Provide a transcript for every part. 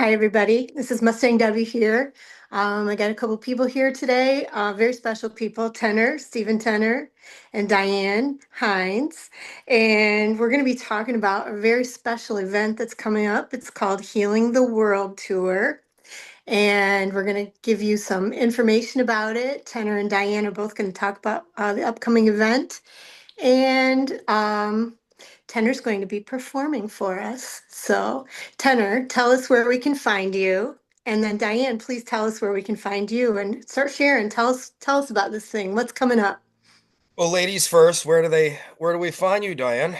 Hi, everybody. This is Mustang Debbie here. I got a couple people here today, very special people, Stephen Tenner, and Diane Hines. And we're going to be talking about a very special event that's coming up. It's called Healing the World Tour. And we're going to give you some information about it. Tenner and Diane are both going to talk about the upcoming event. And Tenor's going to be performing for us. So, Tenor, tell us where we can find you. And then Diane, please tell us where we can find you and start sharing. Tell us about this thing. What's coming up? Well, ladies first, where do we find you, Diane?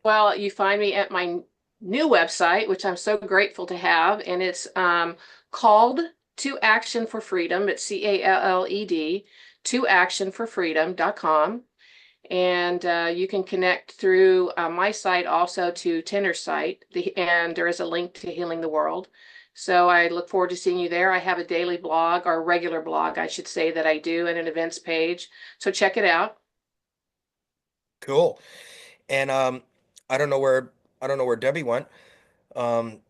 Well, you find me at my new website, which I'm so grateful to have, and it's called To Action for Freedom. It's CALLED, toactionforfreedom.com. And you can connect through my site also to Tenner's site, and there is a link to Healing the World. So I look forward to seeing you there. I have a daily blog, or a regular blog, I should say, that I do, and an events page. So check it out. Cool. And I don't know where Debbie went. Um,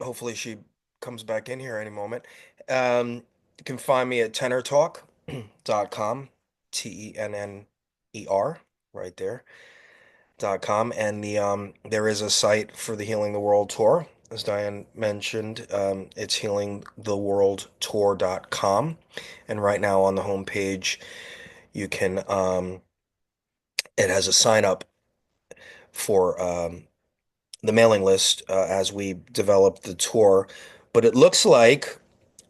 Hopefully she comes back in here any moment. You can find me at tennertalk.com, TENNER, right there, .com. And there is a site for the Healing the World Tour. As Diane mentioned, it's healingtheworldtour.com. And right now on the homepage, you can it has a sign up for the mailing list as we develop the tour. But it looks like,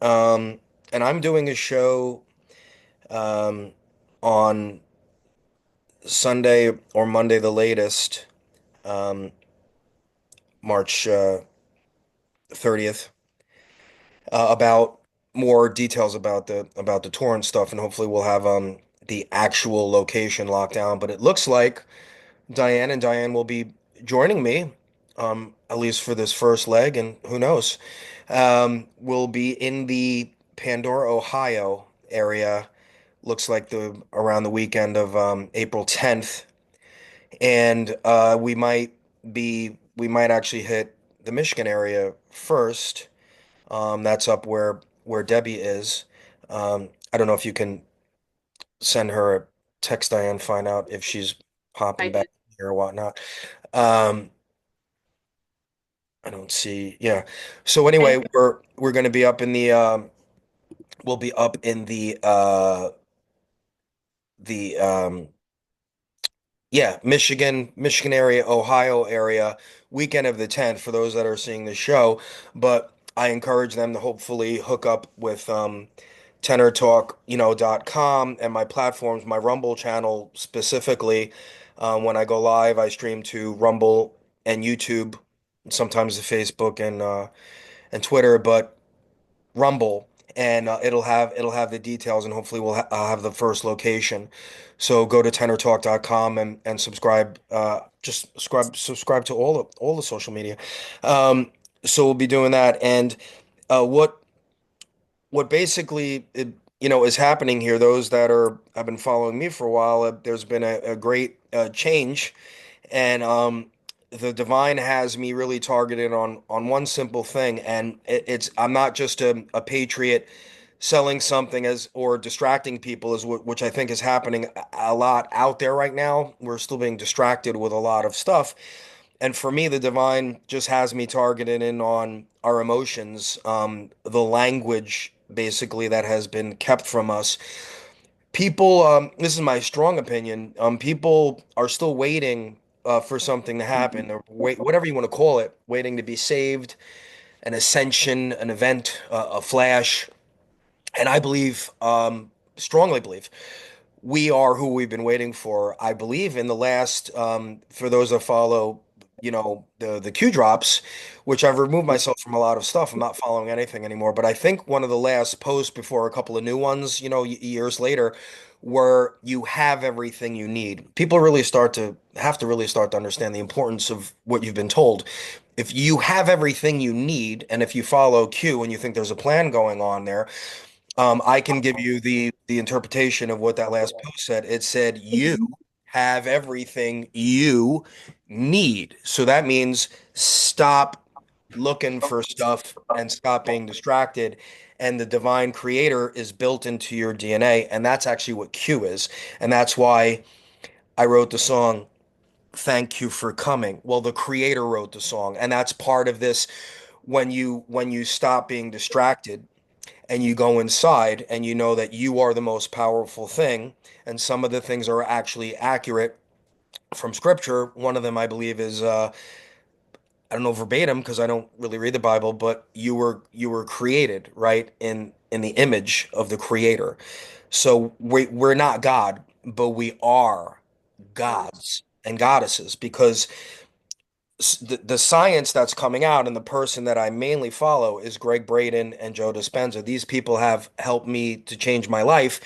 um, and I'm doing a show um, on Sunday or Monday, the latest, um, March 30th, about more details about the tour and stuff, and hopefully we'll have the actual location locked down. But it looks like Diane will be joining me, at least for this first leg, and who knows, we'll be in the Pandora, Ohio area. Looks like the around the weekend of April 10th, and we might actually hit the Michigan area first. That's up where Debbie is. I don't know if you can send her a text, Diane, find out if she's I popping back did. here or whatnot. Um, I don't see. Yeah. So And anyway, we're going to be up in the we'll be up in the yeah, Michigan area, Ohio area, weekend of the 10th for those that are seeing the show, but I encourage them to hopefully hook up with TenorTalk.com and my platforms, my Rumble channel specifically. When I go live, I stream to Rumble and YouTube, sometimes to Facebook and Twitter, but Rumble, and it'll have the details, and hopefully I'll have the first location. So go to tenortalk.com and subscribe. Just subscribe to all the social media. Um, so we'll be doing that, and what basically is happening here. Those that are have been following me for a while, there's been a great change, and the divine has me really targeted on one simple thing, and it's I'm not just a patriot selling something as or distracting people is which I think is happening a lot out there right now. We're still being distracted with a lot of stuff. And for me, the divine just has me targeted in on our emotions, the language basically that has been kept from us. People, this is my strong opinion. People are still waiting for something to happen, or wait, whatever you want to call it, waiting to be saved, an ascension, an event, a flash. And I believe, strongly believe, we are who we've been waiting for. I believe in the last, for those that follow, the Q drops, which I've removed myself from a lot of stuff. I'm not following anything anymore. But I think one of the last posts before a couple of new ones, years later, where you have everything you need. People really start to understand the importance of what you've been told. If you have everything you need, and if you follow Q and you think there's a plan going on there, I can give you the interpretation of what that last post said. It said you have everything you need. So that means stop. looking for stuff and stop being distracted. And the divine creator is built into your DNA. And that's actually what Q is. And that's why I wrote the song, Thank You for Coming. Well, the creator wrote the song. And that's part of this when you stop being distracted and you go inside and you know that you are the most powerful thing. And some of the things are actually accurate from scripture. One of them, I believe, is I don't know verbatim because I don't really read the Bible, but you were created, right, in the image of the creator. So we're not God, but we are gods and goddesses because the science that's coming out and the person that I mainly follow is Greg Braden and Joe Dispenza. These people have helped me to change my life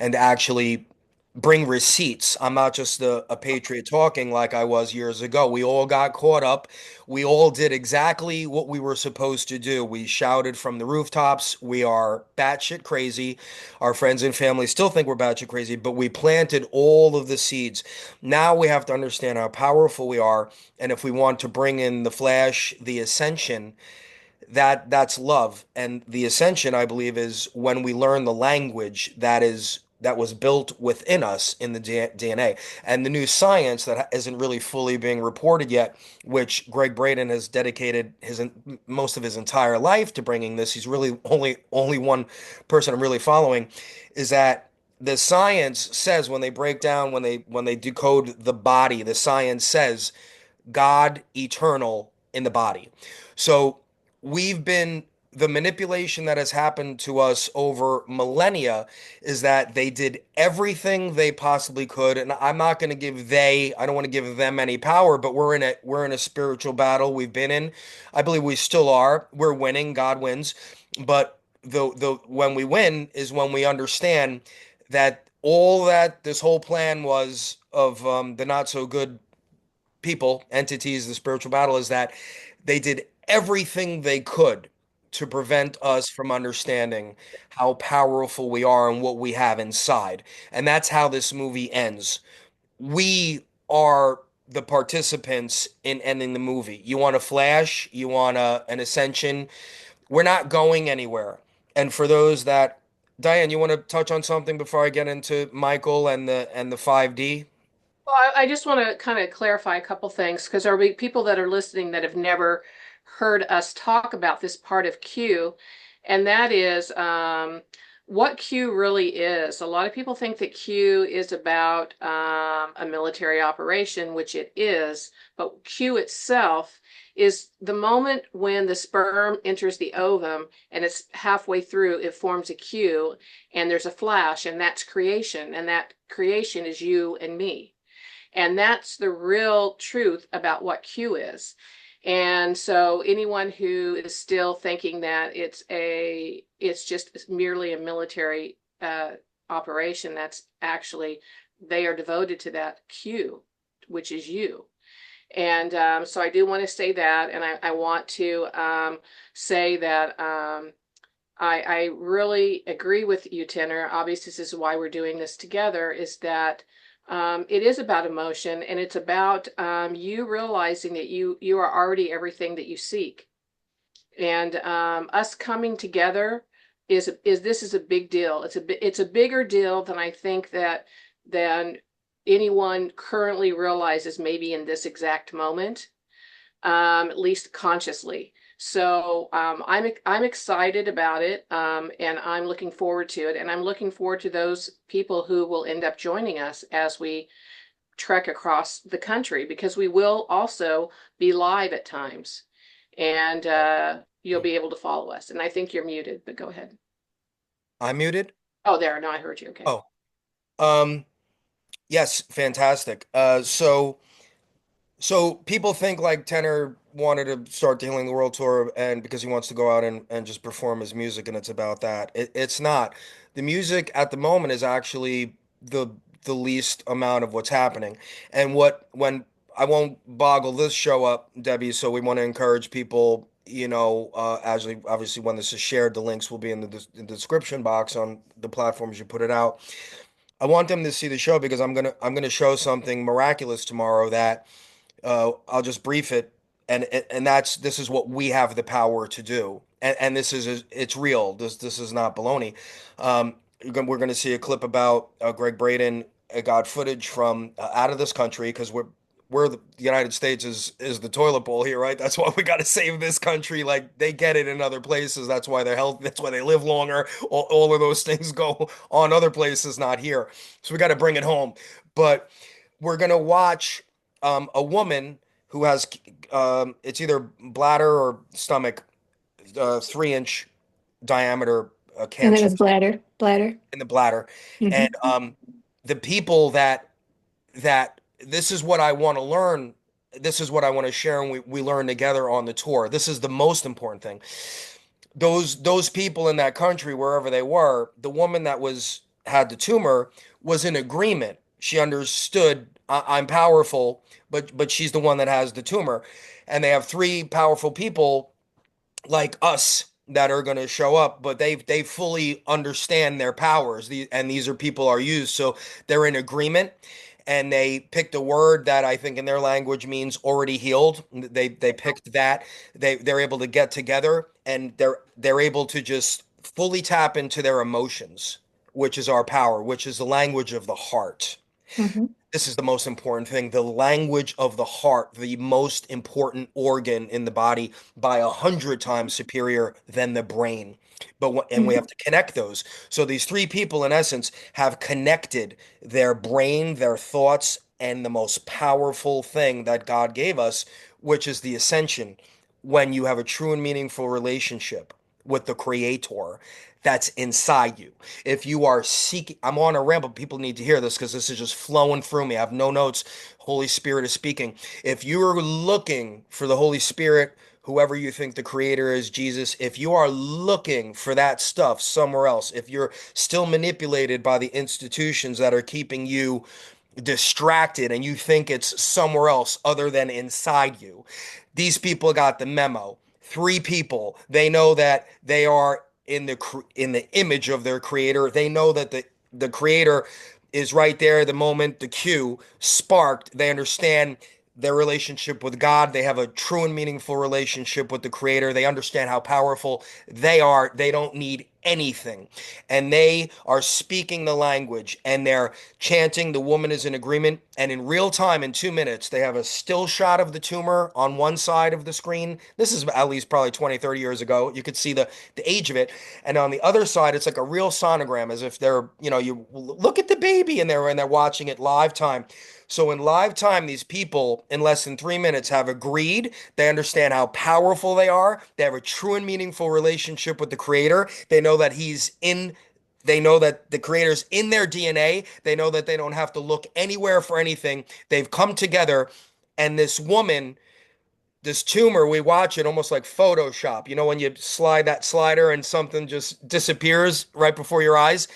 and actually bring receipts. I'm not just a patriot talking like I was years ago. We all got caught up. We all did exactly what we were supposed to do. We shouted from the rooftops. We are batshit crazy. Our friends and family still think we're batshit crazy, but we planted all of the seeds. Now we have to understand how powerful we are. And if we want to bring in the flash, the ascension, that's love. And the ascension, I believe, is when we learn the language that was built within us in the DNA. And the new science that isn't really fully being reported yet, which Greg Braden has dedicated his most of his entire life to bringing this. He's really only one person I'm really following, is that the science says when they break down when they decode the body, the science says God eternal in the body. So we've been the manipulation that has happened to us over millennia is that they did everything they possibly could. And I'm not going to give I don't want to give them any power, but we're in a spiritual battle we've been in. I believe we still are. We're winning, God wins. But the when we win is when we understand that all that this whole plan was of the not so good people, entities, the spiritual battle is that they did everything they could to prevent us from understanding how powerful we are and what we have inside. And that's how this movie ends. We are the participants in ending the movie. You want a flash, you want an ascension. We're not going anywhere. And for those that Diane, you want to touch on something before I get into Michael and the 5D? Well, I just want to kind of clarify a couple things because there will be people that are listening that have never heard us talk about this part of Q, and that is what Q really is. A lot of people think that Q is about a military operation, which it is, but Q itself is the moment when the sperm enters the ovum and it's halfway through, it forms a Q, and there's a flash, and that's creation, and that creation is you and me. And that's the real truth about what Q is. And so anyone who is still thinking that it's just merely a military operation, that's actually, they are devoted to that Q, which is you. And so I do want to say that, and I want to say that I really agree with you, Tenor. Obviously, this is why we're doing this together, is that it is about emotion, and it's about you realizing that you are already everything that you seek. And us coming together is this is a big deal. It's a bigger deal than I think than anyone currently realizes maybe in this exact moment, at least consciously. So I'm excited about it, and I'm looking forward to it, and I'm looking forward to those people who will end up joining us as we trek across the country, because we will also be live at times, and you'll be able to follow us. And I think you're muted, but go ahead. I'm muted. Oh, there. No, I heard you. Okay. Oh, um, yes, fantastic. So people think like Tenor wanted to start the Healing the World tour and because he wants to go out and just perform his music and it's about that. It's not. The music at the moment is actually the the least amount of what's happening. And what when I won't boggle this show up, Debbie, so we want to encourage people, actually obviously when this is shared, the links will be in the description box on the platforms you put it out. I want them to see the show because I'm gonna show something miraculous tomorrow that I'll just brief it. And this is what we have the power to do. And this is it's real. This is not baloney. We're going to see a clip about Greg Braden. Got footage from out of this country because the United States is the toilet bowl here, right? That's why we got to save this country. Like they get it in other places. That's why they're healthy. That's why they live longer. All of those things go on other places, not here. So we got to bring it home. But we're gonna watch a woman who has it's either bladder or stomach 3 inch diameter And it was cancer bladder, bladder. in the bladder, and Hmm. the people that this is what I want to learn. This is what I want to share, and we learn together on the tour. This is the most important thing. Those people in that country, wherever they were, the woman that was had the tumor was in agreement. She understood I'm powerful, but she's the one that has the tumor, and they have three powerful people like us that are going to show up, but they fully understand their powers. And these are people are used, so they're in agreement, and they picked a word that I think in their language means already healed. They picked that. They're able to get together, and they're able to just fully tap into their emotions, which is our power, which is the language of the heart. Hmm. This is the most important thing. The language of the heart, the most important organ in the body, by 100 times superior than the brain. And we have to connect those. So these three people, in essence, have connected their brain, their thoughts, and the most powerful thing that God gave us, which is the ascension. When you have a true and meaningful relationship with the Creator that's inside you. If you are seeking, I'm on a ramble. People need to hear this because this is just flowing through me. I have no notes. Holy Spirit is speaking. If you are looking for the Holy Spirit, whoever you think the creator is, Jesus, if you are looking for that stuff somewhere else, if you're still manipulated by the institutions that are keeping you distracted and you think it's somewhere else other than inside you, these people got the memo. Three people, they know that they are in the image of their creator. They know that the creator is right there the moment the cue sparked. They understand their relationship with God. They have a true and meaningful relationship with the creator. They understand how powerful they are. They don't need anything. And they are speaking the language and they're chanting. The woman is in agreement. And in real time, in 2 minutes, they have a still shot of the tumor on one side of the screen. This is at least probably 20, 30 years ago. You could see the age of it. And on the other side, it's like a real sonogram, as if they're, you look at the baby and they're watching it live time. So in live time, these people in less than 3 minutes have agreed. They understand how powerful they are. They have a true and meaningful relationship with the creator. They know that the creator's in their DNA. They know that they don't have to look anywhere for anything. They've come together, and this tumor, we watch it almost like Photoshop. When you slide that slider and something just disappears right before your eyes?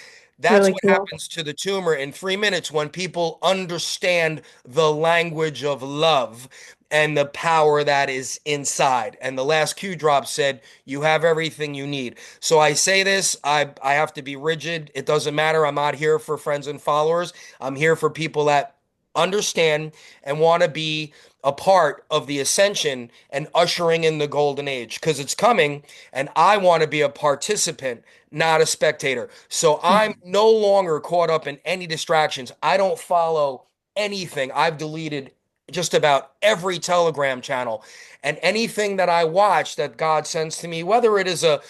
That's Really what cool. happens to the tumor in 3 minutes when people understand the language of love and the power that is inside. And the last Q drop said, "You have everything you need." So I say this, I have to be rigid. It doesn't matter. I'm not here for friends and followers. I'm here for people that understand and want to be a part of the ascension and ushering in the golden age because it's coming, and I want to be a participant, not a spectator. So I'm no longer caught up in any distractions. I don't follow anything. I've deleted just about every Telegram channel, and anything that I watch that God sends to me, whether it is a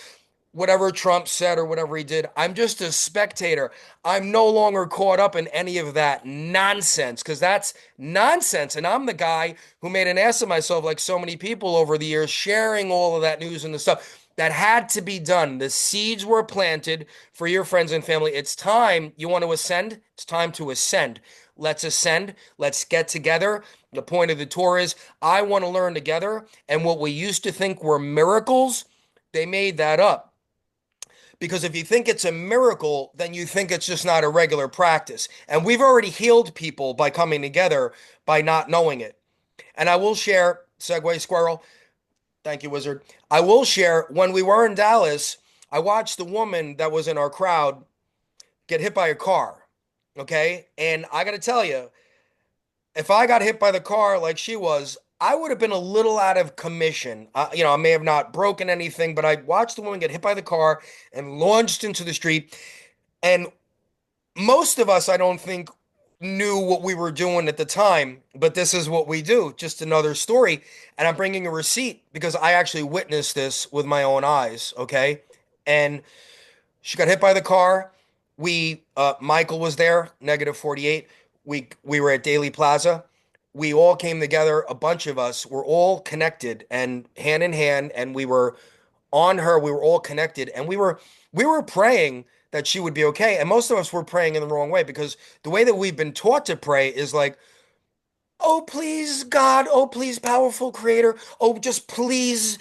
whatever Trump said or whatever he did. I'm just a spectator. I'm no longer caught up in any of that nonsense because that's nonsense. And I'm the guy who made an ass of myself, like so many people over the years, sharing all of that news and the stuff that had to be done. The seeds were planted for your friends and family. It's time. You want to ascend? It's time to ascend. Let's ascend. Let's get together. The point of the tour is I want to learn together. And what we used to think were miracles, they made that up. Because if you think it's a miracle, then you think it's just not a regular practice. And we've already healed people by coming together by not knowing it. And I will share, segue squirrel. Thank you, Wizard. I will share when we were in Dallas, I watched the woman that was in our crowd get hit by a car. Okay. And I got to tell you, if I got hit by the car like she was, I would have been a little out of commission. I may have not broken anything, but I watched the woman get hit by the car and launched into the street. And most of us, I don't think, knew what we were doing at the time, but this is what we do. Just another story. And I'm bringing a receipt because I actually witnessed this with my own eyes. Okay. And she got hit by the car. Michael was there, negative 48. We were at Daily Plaza. We all came together, a bunch of us were all connected and hand in hand, and we were on her. We were all connected, and we were praying that she would be okay. And most of us were praying in the wrong way because the way that we've been taught to pray is like, oh, please, God. Oh, please, powerful creator. Oh, just please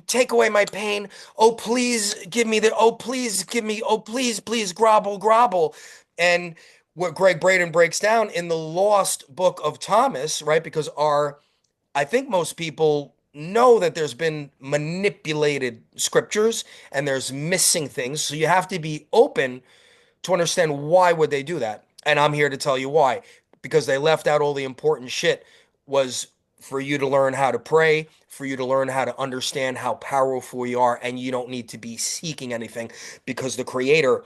take away my pain. Oh, please give me the, oh, please give me, oh, please, please, grovel, grovel. And what Greg Braden breaks down in the lost book of Thomas, right? Because I think most people know that there's been manipulated scriptures and there's missing things. So you have to be open to understand why would they do that. And I'm here to tell you why. Because they left out all the important shit was for you to learn how to pray, for you to learn how to understand how powerful you are, and you don't need to be seeking anything because the creator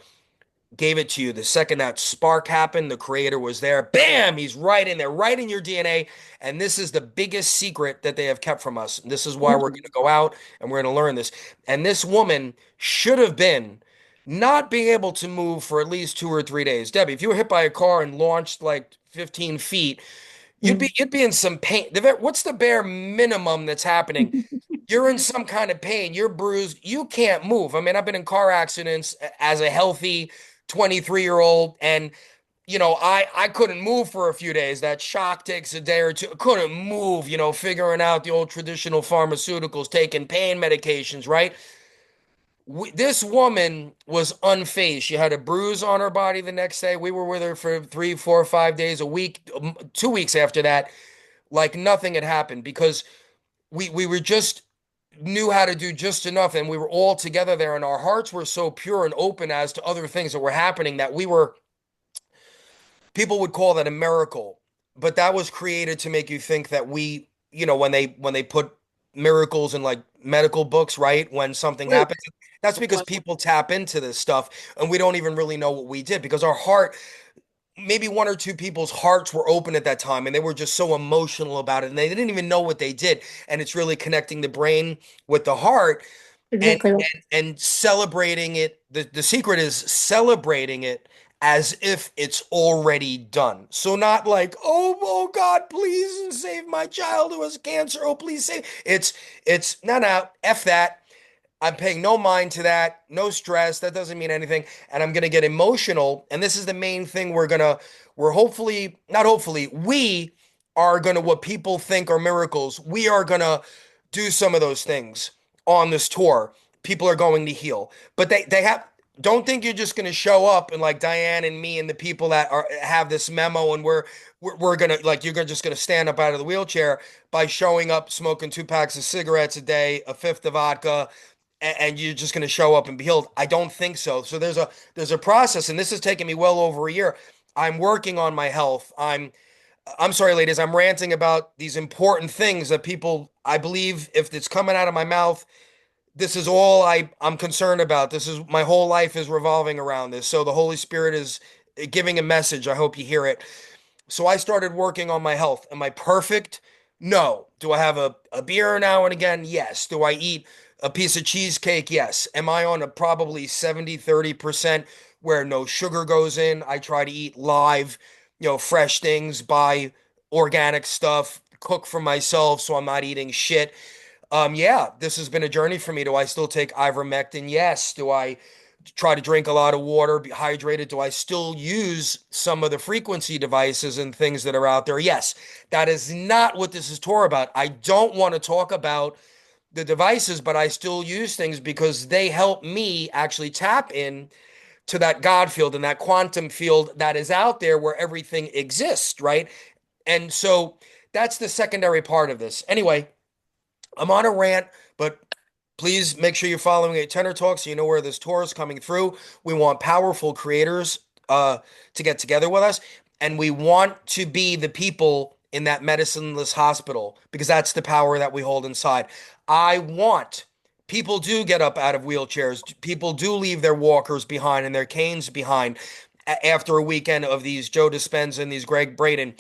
gave it to you. The second that spark happened, the creator was there. Bam! He's right in there, right in your DNA. And this is the biggest secret that they have kept from us. And this is why we're going to go out and we're going to learn this. And this woman should have been not being able to move for at least 2 or 3 days. Debbie, if you were hit by a car and launched like 15 feet, you'd Mm. be you'd be in some pain. What's the bare minimum that's happening? You're in some kind of pain, you're bruised, you can't move. I mean, I've been in car accidents as a healthy 23-year-old, and I couldn't move for a few days. That shock takes a day or two. I couldn't move, figuring out the old traditional pharmaceuticals, taking pain medications, right? This woman was unfazed. She had a bruise on her body the next day. We were with her for 3, 4, 5 days, a week, 2 weeks after that, like nothing had happened because we were just knew how to do just enough, and we were all together there, and our hearts were so pure and open as to other things that were happening that people would call that a miracle, but that was created to make you think that when they put miracles in like medical books, right? When something Fluke. happens, that's because people tap into this stuff and we don't even really know what we did because our heart, maybe one or two people's hearts were open at that time and they were just so emotional about it and they didn't even know what they did. And it's really connecting the brain with the heart and Exactly. and celebrating it. The secret is celebrating it as if it's already done. So not like, oh God, please save my child who has cancer. Oh, please save. It's no, F that. I'm paying no mind to that, no stress. That doesn't mean anything. And I'm going to get emotional. And this is the main thing we're hopefully, not hopefully, we are going to, what people think are miracles, we are going to do some of those things on this tour. People are going to heal. But don't think you're just going to show up and like Diane and me and the people that have this memo and we're going to like, just going to stand up out of the wheelchair by showing up, smoking 2 packs of cigarettes a day, a fifth of vodka, and you're just going to show up and be healed. I don't think so. So there's a process, and this has taken me well over a year. I'm working on my health. I'm sorry, ladies. I'm ranting about these important things that people. I believe if it's coming out of my mouth, this is all I'm concerned about. This is my whole life is revolving around this. So the Holy Spirit is giving a message. I hope you hear it. So I started working on my health. Am I perfect? No. Do I have a beer now and again? Yes. Do I eat a piece of cheesecake? Yes. Am I on a probably 70-30% where no sugar goes in? I try to eat live, fresh things, buy organic stuff, cook for myself so I'm not eating shit. Yeah, this has been a journey for me. Do I still take ivermectin? Yes. Do I try to drink a lot of water, be hydrated? Do I still use some of the frequency devices and things that are out there? Yes. That is not what this is tour about. I don't want to talk about the devices, but I still use things because they help me actually tap in to that God field and that quantum field that is out there where everything exists, right? And so that's the secondary part of this. Anyway, I'm on a rant, but please make sure you're following a Tenor Talk so you know where this tour is coming through. We want powerful creators to get together with us, and we want to be the people in that medicineless hospital because that's the power that we hold inside. I want people do get up out of wheelchairs. People do leave their walkers behind and their canes behind after a weekend of these Joe Dispenza and these Greg Braden.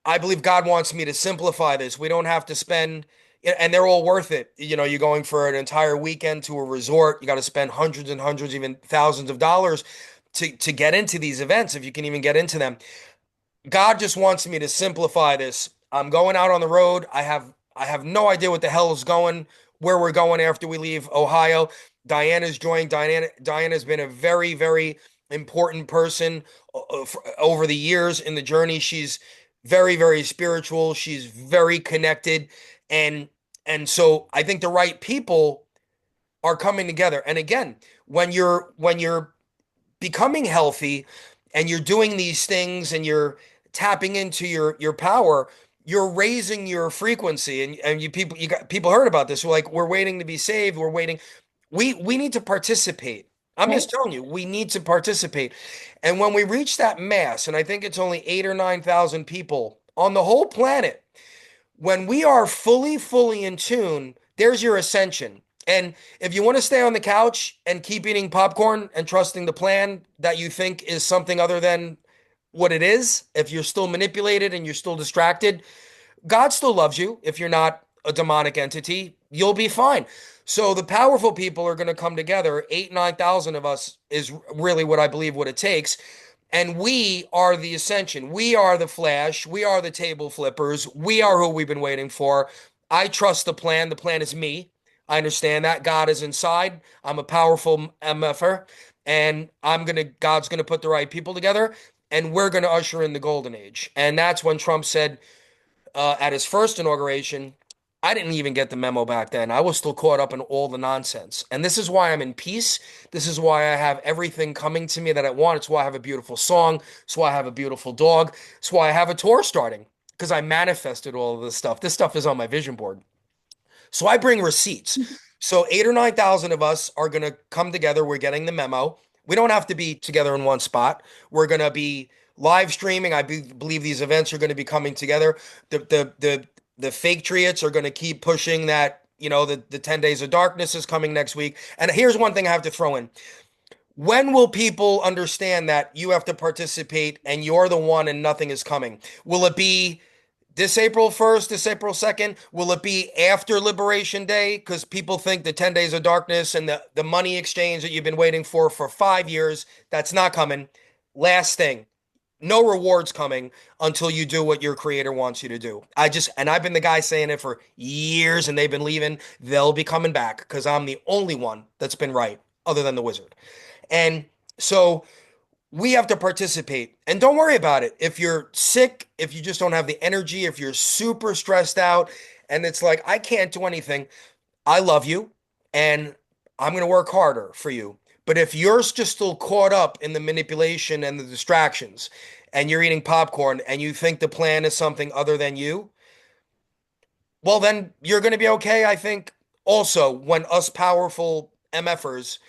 I believe God wants me to simplify this. We don't have to spend, and they're all worth it. You're going for an entire weekend to a resort. You got to spend hundreds and hundreds, even thousands of dollars to get into these events, if you can even get into them. God just wants me to simplify this. I'm going out on the road. I have no idea what the hell is where we're going after we leave Ohio. Diana's joined. Diana's been a very, very important person over the years in the journey. She's very, very spiritual. She's very connected. And so I think the right people are coming together. And again, when you're becoming healthy and you're doing these things and you're tapping into your power, you're raising your frequency. And you got people heard about this. We're waiting to be saved. We're waiting. We need to participate. I'm Right? just telling you, we need to participate. And when we reach that mass, and I think it's only 8 or 9,000 people on the whole planet, when we are fully, fully in tune, there's your ascension. And if you want to stay on the couch and keep eating popcorn and trusting the plan that you think is something other than what it is, if you're still manipulated and you're still distracted, God still loves you. If you're not a demonic entity, you'll be fine. So the powerful people are going to come together. 9,000 of us is really what I believe what it takes. And we are the ascension. We are the flash. We are the table flippers. We are who we've been waiting for. I trust the plan. The plan is me. I understand that God is inside. I'm a powerful MFer, and God's gonna put the right people together, and we're gonna usher in the golden age. And that's when Trump said at his first inauguration, I didn't even get the memo back then. I was still caught up in all the nonsense. And this is why I'm in peace. This is why I have everything coming to me that I want. It's why I have a beautiful song. It's why I have a beautiful dog. It's why I have a tour starting because I manifested all of this stuff. This stuff is on my vision board. So I bring receipts. So 8 or 9,000 of us are going to come together. We're getting the memo. We don't have to be together in one spot. We're going to be live streaming. Believe these events are going to be coming together. The fake triots are going to keep pushing that. The 10 days of darkness is coming next week. And here's one thing I have to throw in. When will people understand that you have to participate and you're the one and nothing is coming? Will it be this April 1st, this April 2nd? Will it be after Liberation Day? Because people think the 10 days of darkness and the money exchange that you've been waiting for 5 years, that's not coming. Last thing, no rewards coming until you do what your creator wants you to do. And I've been the guy saying it for years and they've been leaving. They'll be coming back because I'm the only one that's been right other than the wizard. And so we have to participate and don't worry about it. If you're sick, if you just don't have the energy, if you're super stressed out and it's like, I can't do anything, I love you and I'm going to work harder for you. But if you're just still caught up in the manipulation and the distractions and you're eating popcorn and you think the plan is something other than you, well, then you're going to be okay. I think also when us powerful MFers,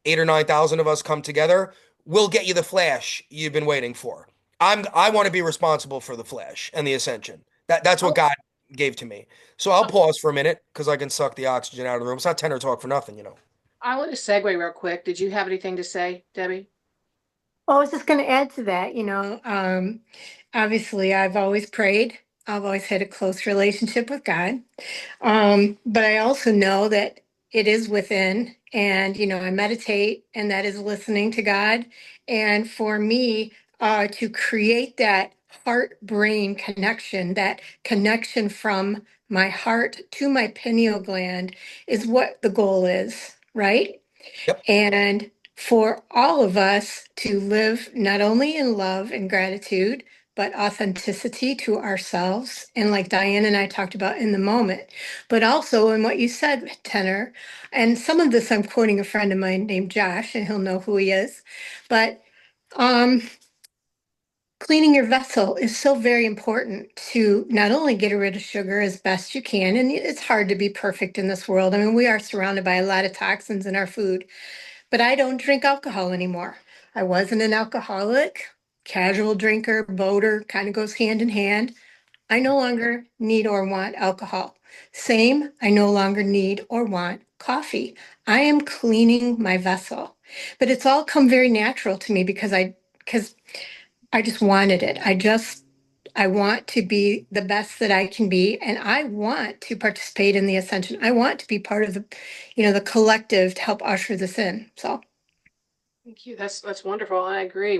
8 or 9,000 of us come together, we'll get you the flash you've been waiting for. I want to be responsible for the flash and the ascension. That's what Oh, God gave to me. So I'll pause for a minute because I can suck the oxygen out of the room. It's not tenor talk for nothing. I want to segue real quick. Did you have anything to say, Debbie? Well, I was just going to add to that, obviously I've always prayed. I've always had a close relationship with God. But I also know that it is within, and I meditate, and that is listening to God. And for me, to create that heart-brain connection, that connection from my heart to my pineal gland is what the goal is, right? Yep. And for all of us to live not only in love and gratitude, but authenticity to ourselves. And like Diane and I talked about in the moment, but also in what you said, Tenor. And some of this I'm quoting a friend of mine named Josh, and he'll know who he is. But um, cleaning your vessel is so very important to not only get rid of sugar as best you can. And it's hard to be perfect in this world. I mean, we are surrounded by a lot of toxins in our food, but I don't drink alcohol anymore. I wasn't an alcoholic, casual drinker, boater, kind of goes hand in hand. I no longer need or want alcohol. Same, I no longer need or want coffee. I am cleaning my vessel. But it's all come very natural to me because I just wanted it. I want to be the best that I can be, and I want to participate in the ascension. I want to be part of the collective to help usher this in. So Thank you. That's wonderful. I agree.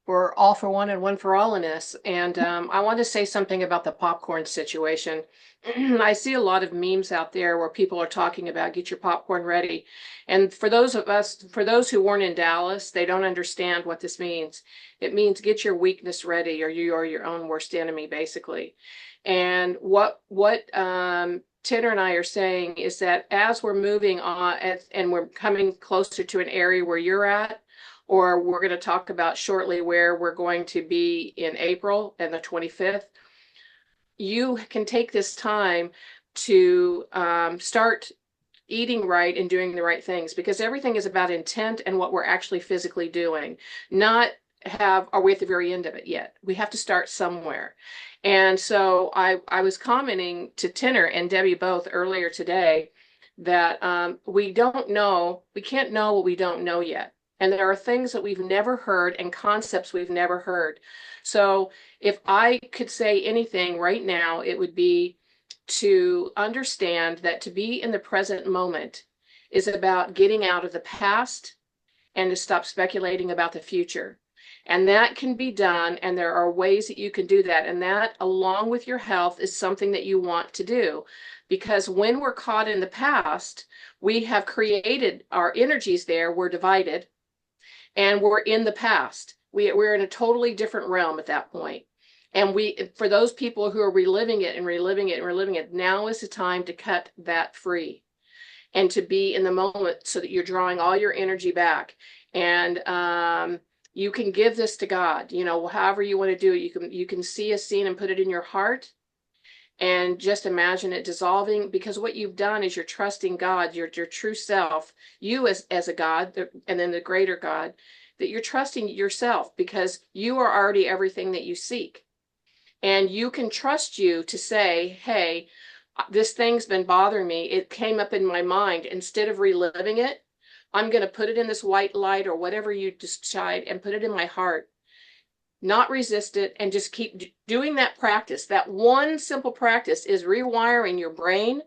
We're all for one and one for all in this. And I want to say something about the popcorn situation. I see a lot of memes out there where people are talking about get your popcorn ready. And for those who weren't in Dallas, they don't understand what this means. It means get your weakness ready, or you are your own worst enemy, basically. And what Tanner and I are saying is that as we're moving on and we're coming closer to an area where you're at, or we're going to talk about shortly where we're going to be in April and the 25th, you can take this time to start eating right and doing the right things, because everything is about intent and what we're actually physically doing, not are we at the very end of it yet. We have to start somewhere. And so I was commenting to Tinner and Debbie both earlier today that we can't know what we don't know yet. And there are things that we've never heard and concepts we've never heard. So if I could say anything right now, it would be to understand that to be in the present moment is about getting out of the past and to stop speculating about the future. And that can be done, and there are ways that you can do that. And that, along with your health, is something that you want to do. Because when we're caught in the past, we have created our energies there, we're divided, and we're in the past. We're in a totally different realm at that point. And for those people who are reliving it and reliving it and reliving it, now is the time to cut that free and to be in the moment so that you're drawing all your energy back. And you can give this to God, however you want to do it. You can see a scene and put it in your heart and just imagine it dissolving, because what you've done is you're trusting God, your true self, you as a God, and then the greater God, that you're trusting yourself because you are already everything that you seek. And you can trust you to say, hey, this thing's been bothering me. It came up in my mind. Instead of reliving it, I'm going to put it in this white light or whatever you decide and put it in my heart, not resist it, and just keep doing that practice. That one simple practice is rewiring your brain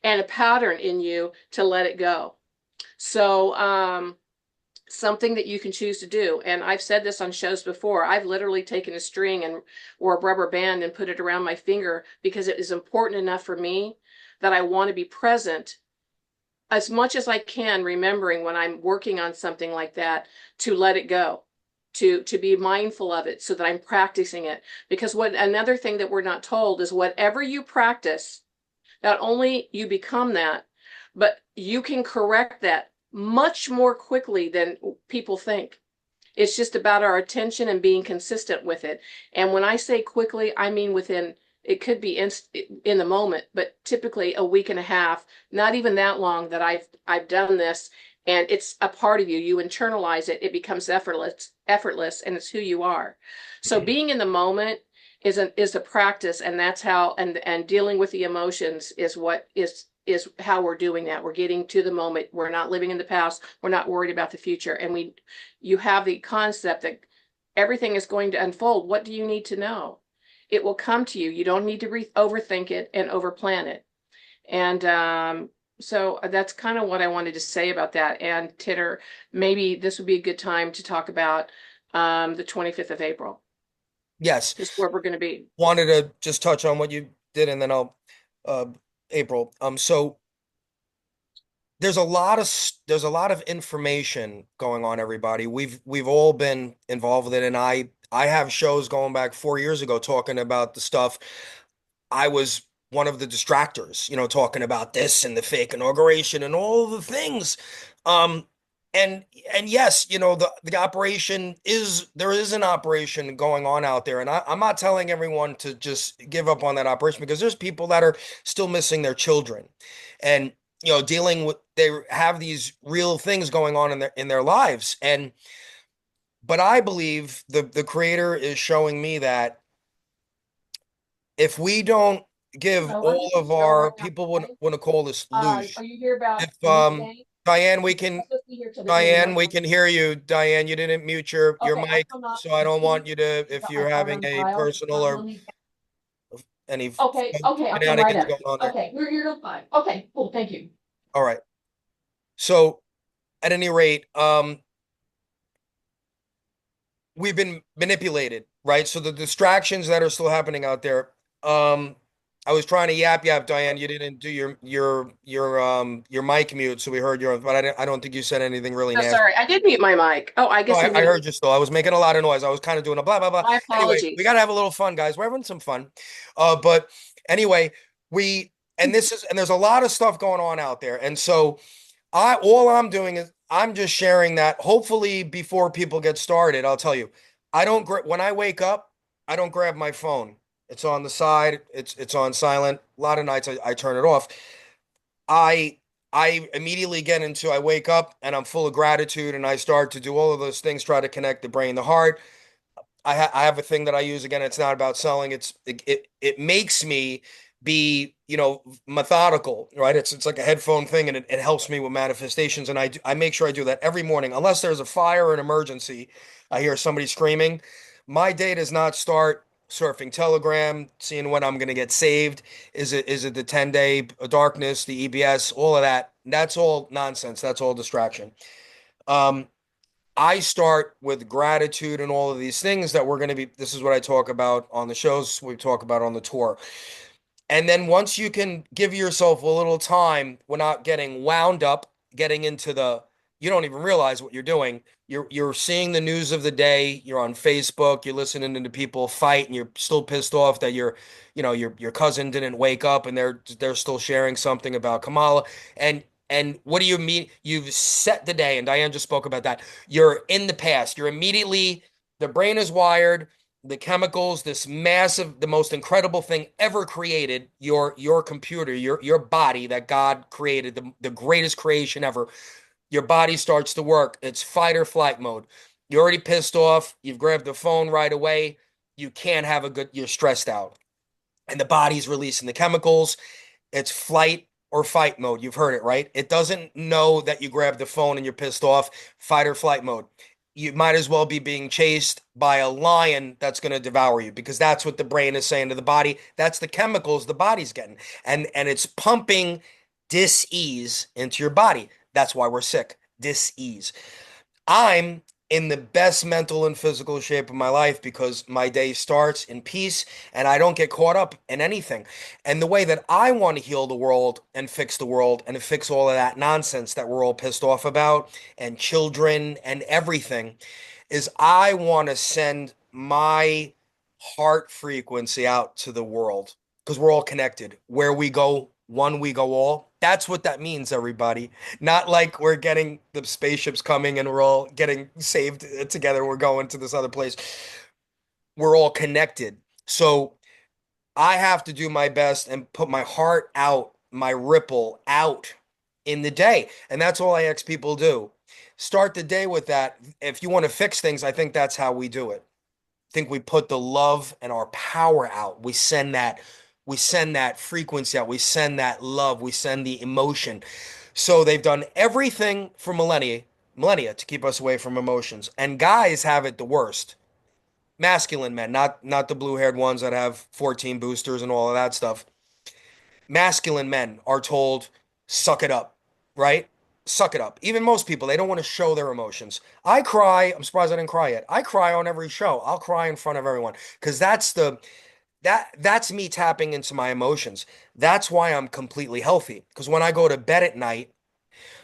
and a pattern in you to let it go. So, something that you can choose to do. And I've said this on shows before. I've literally taken a string or a rubber band and put it around my finger because it is important enough for me that I want to be present as much as I can, remembering when I'm working on something like that to let it go, to be mindful of it so that I'm practicing it. Because another thing that we're not told is whatever you practice, not only you become that, but you can correct that much more quickly than people think. It's just about our attention and being consistent with it. And when I say quickly, I mean it could be in the moment, but typically a week and a half, not even that long that I've done this, and it's a part of you. You internalize it, it becomes effortless, and it's who you are. So being in the moment is a practice, and that's how and dealing with the emotions is how we're doing that. We're getting to the moment. We're not living in the past. We're not worried about the future. And you have the concept that everything is going to unfold. What do you need to know? It will come to you. You don't need to overthink it and overplan it. And so that's kind of what I wanted to say about that. And Titter, maybe this would be a good time to talk about the 25th of April, Yes. just where we're going to be. Wanted to just touch on what you did, and then I'll uh April. So there's a lot of information going on, everybody. We've all been involved with it, and I have shows going back 4 years ago talking about the stuff. I was one of the distractors, talking about this and the fake inauguration and all the things. Um, and yes, the operation there is an operation going on out there, and I'm not telling everyone to just give up on that operation, because there's people that are still missing their children, and dealing with they have these real things going on in their lives. And but I believe the creator is showing me that if we don't give Hello, I'm all just of still our working on people my day. want to call this luge. Are you here about If the meeting? Diane, we I'm can supposed to be here till the end of Diane, March. we can hear you. Diane, you didn't mute your Okay, I'll mic, come up so I and don't want see. you to if I you're parked having on the a aisle. personal or any Okay, I'll come right shenanigans up. going on there. Okay, we're here till 5. Okay, cool, thank you. All right. So at any rate, we've been manipulated, right? So the distractions that are still happening out there. Um, I was trying to yap, Diane. You didn't do your mic mute, so we heard your. But I don't think you said anything really Oh, nasty. sorry, I did mute my mic. Oh, I No, guess I I muted. heard you still. I was making a lot of noise. I was kind of doing a blah blah blah. My Anyway, we apologies. got to have a little fun, guys. We're having some fun. But anyway, we and there's a lot of stuff going on out there, and so I all I'm doing is I'm just sharing that. Hopefully, before people get started, I'll tell you, I don't when I wake up, I don't grab my phone. It's on the side. It's on silent. A lot of nights I turn it off. I I immediately get into I wake up and I'm full of gratitude and I start to do all of those things, try to connect the brain, the heart. I have a thing that I use again. It's not about selling. It makes me be methodical, right? It's like a headphone thing, and it helps me with manifestations. And I make sure I do that every morning, unless there's a fire or an emergency. I hear somebody screaming. My day does not start surfing Telegram, seeing when I'm going to get saved. Is it the 10-day darkness, the EBS, all of that? That's all nonsense. That's all distraction. Um, I start with gratitude and all of these things that we're going to be. This is what I talk about on the shows, we talk about on the tour. And then once you can give yourself a little time, we're not getting wound up, getting into you don't even realize what you're doing. You're seeing the news of the day. You're on Facebook. You're listening to people fight, and you're still pissed off that your cousin didn't wake up, and they're still sharing something about Kamala. And what do you mean? You've set the day, and Diane just spoke about that. You're in the past. You're immediately the brain is wired, the chemicals, this massive, the most incredible thing ever created, your computer, your body that God created, the greatest creation ever. Your body starts to work. It's fight or flight mode. You're already pissed off. You've grabbed the phone right away. You can't have a good, you're stressed out. And the body's releasing the chemicals. It's flight or fight mode. You've heard it, right? It doesn't know that you grabbed the phone and you're pissed off. Fight or flight mode. You might as well be being chased by a lion that's going to devour you because that's what the brain is saying to the body. That's the chemicals the body's getting. And it's pumping dis-ease into your body. That's why we're sick. Dis-ease. I'm in the best mental and physical shape of my life because my day starts in peace and I don't get caught up in anything. And the way that I want to heal the world and fix the world and fix all of that nonsense that we're all pissed off about and children and everything is I want to send my heart frequency out to the world because we're all connected. Where we go, one, we go all. That's what that means, everybody. Not like we're getting the spaceships coming and we're all getting saved together. We're going to this other place. We're all connected. So I have to do my best and put my heart out, my ripple out in the day. And that's all I ask people do. Start the day with that. If you want to fix things, I think that's how we do it. I think we put the love and our power out. We send that frequency out. We send that love. We send the emotion. So they've done everything for millennia to keep us away from emotions. And guys have it the worst. Masculine men, not the blue-haired ones that have 14 boosters and all of that stuff. Masculine men are told, suck it up, right? Suck it up. Even most people, they don't want to show their emotions. I cry. I'm surprised I didn't cry yet. I cry on every show. I'll cry in front of everyone because that's me tapping into my emotions. That's why I'm completely healthy. Because when I go to bed at night,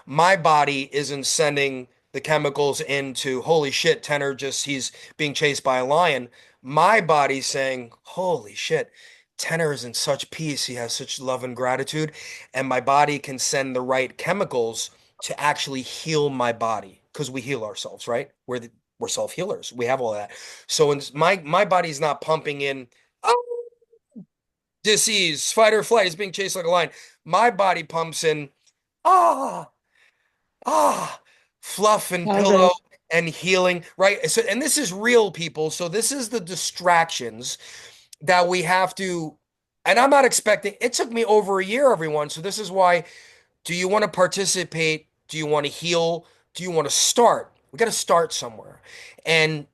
my body isn't sending the chemicals into holy shit, Tenor just he's being chased by a lion. My body's saying, holy shit, Tenor is in such peace. He has such love and gratitude. And my body can send the right chemicals to actually heal my body because we heal ourselves, right? We're self-healers. We have all that. So my body's not pumping in, oh, disease, fight or flight, is being chased like a lion. My body pumps in, ah, ah, fluff and Love pillow it. and healing, right? So, and this is real, people. So this is the distractions that we have to. and I'm not expecting, it took me over a year, everyone. So this is why, do you want to participate? Do you want to heal? Do you want to start? We got to start somewhere. And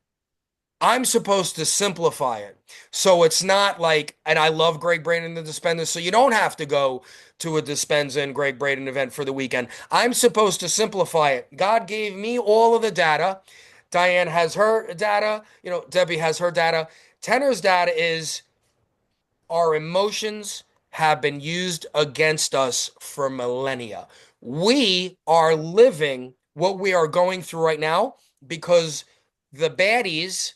I'm supposed to simplify it. So it's not like, and I love Greg Braden and the Dispenza, so you don't have to go to a Dispenza and Greg Braden event for the weekend. I'm supposed to simplify it. God gave me all of the data. Diane has her data. Debbie has her data. Tenner's data is our emotions have been used against us for millennia. We are living what we are going through right now because the baddies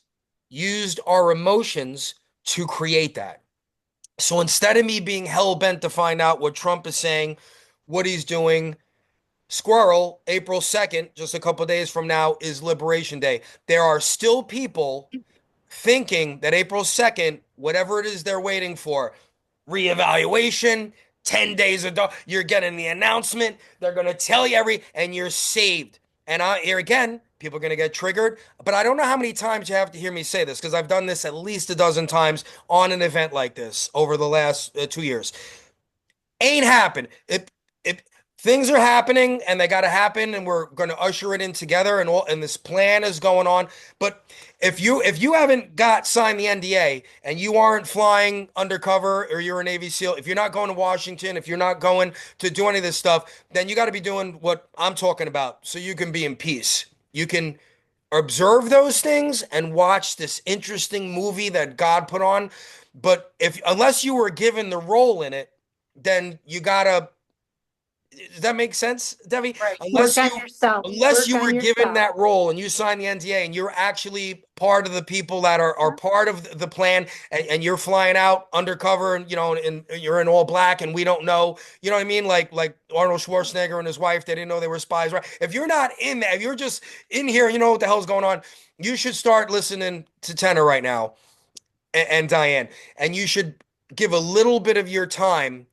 used our emotions to create that. So instead of me being hell bent to find out what Trump is saying, what he's doing, squirrel, April 2nd, just a couple days from now, is Liberation Day. There are still people thinking that April 2nd, whatever it is they're waiting for, reevaluation, 10 days ago, you're getting the announcement. They're going to tell you and you're saved. And here again, people are going to get triggered. But I don't know how many times you have to hear me say this because I've done this at least a dozen times on an event like this over the last 2 years. Ain't happened. It things are happening and they got to happen and we're going to usher it in together and this plan is going on. But if you haven't got signed the NDA and you aren't flying undercover or you're a Navy SEAL, if you're not going to Washington, if you're not going to do any of this stuff, then you got to be doing what I'm talking about so you can be in peace. You can observe those things and watch this interesting movie that God put on. But if unless you were given the role in it, then you gotta, does that make sense, Debbie? Right. Work Unless you on yourself. unless Work you on were given yourself. that role and you sign the NDA and you're actually part of the people that are part of the plan and you're flying out undercover and and you're in all black and we don't know, you know what I mean? Like Arnold Schwarzenegger and his wife, they didn't know they were spies, right? If you're not in that, if you're just in here, you know what the hell's going on, you should start listening to Tenor right now and Diane, and you should give a little bit of your time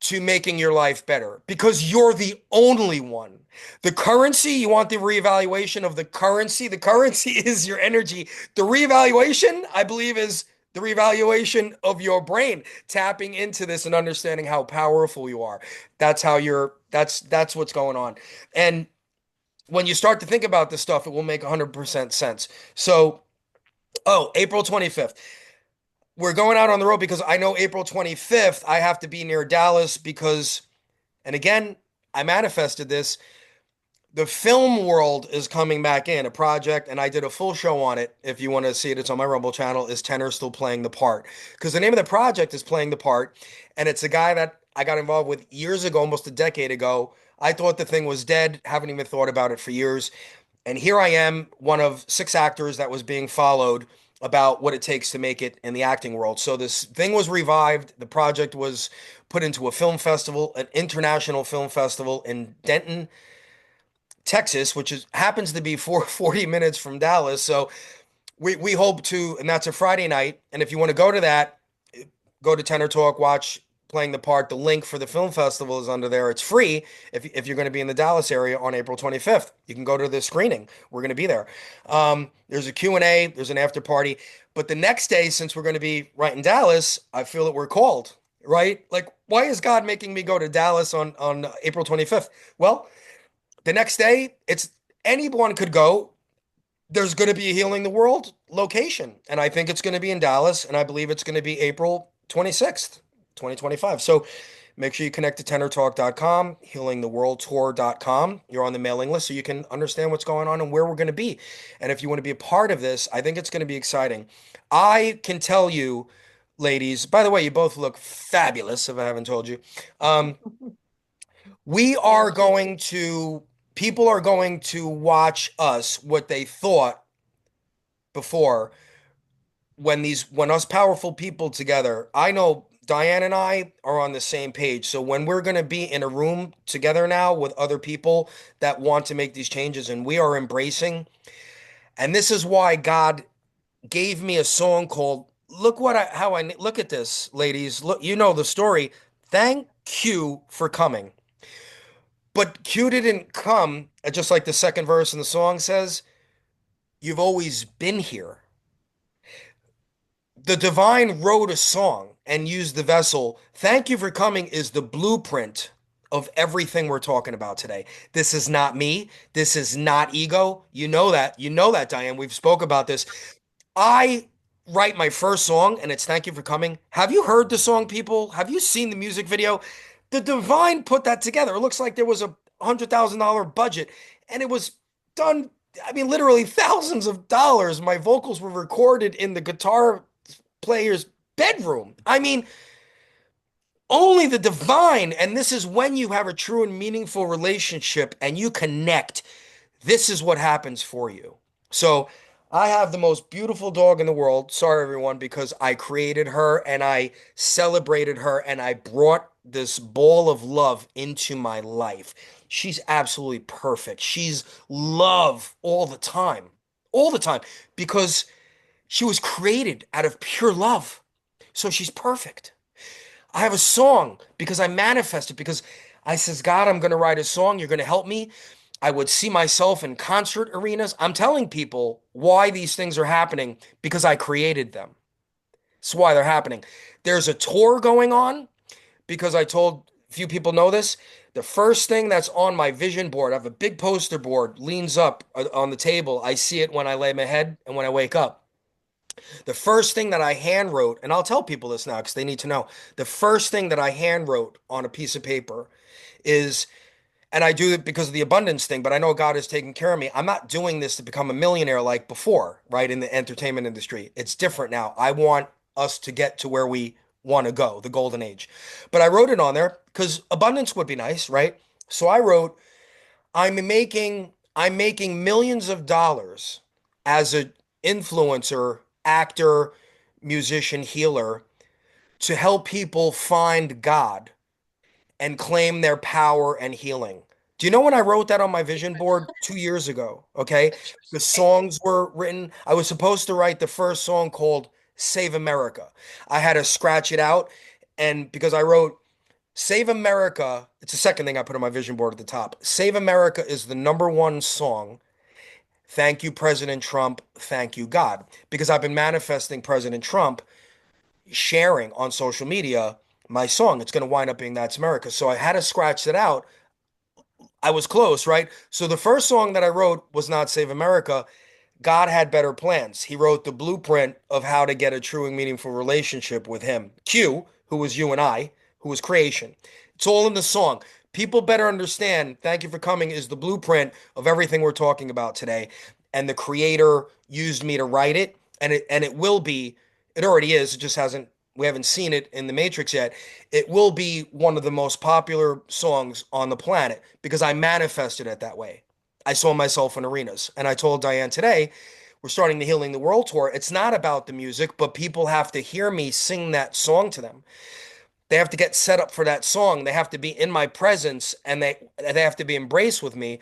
to making your life better because you're the only one. The currency, you want the reevaluation of the currency. The currency is your energy. The reevaluation, I believe, is the reevaluation of your brain, tapping into this and understanding how powerful you are. That's what's going on. And when you start to think about this stuff, it will make 100% sense. So, April 25th. We're going out on the road because I know April 25th, I have to be near Dallas because, and again, I manifested this. The film world is coming back in a project, and I did a full show on it. If you want to see it, it's on my Rumble channel. Is Tenor still playing the part? Because the name of the project is Playing the Part, and it's a guy that I got involved with years ago, almost a decade ago. I thought the thing was dead, haven't even thought about it for years. And here I am, one of 6 actors that was being followed about what it takes to make it in the acting world. So this thing was revived. The project was put into a film festival, an international film festival in Denton, Texas, which happens to be 40 minutes from Dallas. So we hope to, and that's a Friday night. And if you want to go to that, go to Tenor Talk, watch Playing the Part. The link for the film festival is under there. It's free if you're going to be in the Dallas area on April 25th. You can go to the screening. We're going to be there. There's a Q&A, there's an after party. But the next day, since we're going to be right in Dallas, I feel that we're called, right? Like, why is God making me go to Dallas on April 25th? Well, the next day, it's anyone could go. There's going to be a Healing the World location, and I think it's going to be in Dallas, and I believe it's going to be April 26th, 2025. So make sure you connect to tenortalk.com, healingtheworldtour.com. You're on the mailing list so you can understand what's going on and where we're going to be. And if you want to be a part of this, I think it's going to be exciting. I can tell you, ladies, by the way, you both look fabulous if I haven't told you. Um, we are Thank you. going to, people are going to watch us what they thought before when us powerful people together. I know Diane and I are on the same page. So when we're going to be in a room together now with other people that want to make these changes and we are embracing, and this is why God gave me a song called Look What I How I Look at This, ladies. Look, you know the story. Thank you for coming. But Q didn't come, just like the second verse in the song says, you've always been here. The divine wrote a song and use the vessel. Thank you for coming is the blueprint of everything we're talking about today. This is not me. This is not ego. You know that. You know that, Diane. We've spoke about this. I write my first song, and it's Thank You for Coming. Have you heard the song, people? Have you seen the music video? The Divine put that together. It looks like there was a $100,000 budget, and it was done. I mean, literally thousands of dollars. My vocals were recorded in the guitar player's bedroom. I mean, only the divine. And this is when you have a true and meaningful relationship and you connect. This is what happens for you. So I have the most beautiful dog in the world. Sorry, everyone, because I created her and I celebrated her and I brought this ball of love into my life. She's absolutely perfect. She's love all the time, because she was created out of pure love. So she's perfect. I have a song because I manifested, because I says, God, I'm going to write a song. You're going to help me. I would see myself in concert arenas. I'm telling people why these things are happening because I created them. That's why they're happening. There's a tour going on because I told a few people know this. The first thing that's on my vision board, I have a big poster board, leans up on the table. I see it when I lay my head and when I wake up. The first thing that I hand wrote, and I'll tell people this now because they need to know, the first thing that I hand wrote on a piece of paper is, and I do it because of the abundance thing, but I know God is taking care of me. I'm not doing this to become a millionaire like before, right? In the entertainment industry. It's different now. I want us to get to where we want to go, the golden age. But I wrote it on there because abundance would be nice, right? So I wrote, I'm making millions of dollars as an influencer, actor, musician, healer to help people find God and claim their power and healing. Do you know when I wrote that on my vision board 2 years ago? Okay. The songs were written. I was supposed to write the first song called Save America. I had to scratch it out. And because I wrote Save America, it's the second thing I put on my vision board at the top. Save America is the number one song. Thank you, President Trump. Thank you, God. Because I've been manifesting President Trump sharing on social media my song. It's going to wind up being That's America. So I had to scratch that out. I was close, right? So the first song that I wrote was not Save America. God had better plans. He wrote the blueprint of how to get a true and meaningful relationship with Him. Q, who was you and I, who was creation. It's all in the song. People better understand, Thank You for Coming is the blueprint of everything we're talking about today. And the creator used me to write it. And it will be, it already is, it just hasn't, we haven't seen it in the Matrix yet. It will be one of the most popular songs on the planet because I manifested it that way. I saw myself in arenas. And I told Diane today, we're starting the Healing the World tour. It's not about the music, but people have to hear me sing that song to them. They have to get set up for that song. They have to be in my presence and they have to be embraced with me.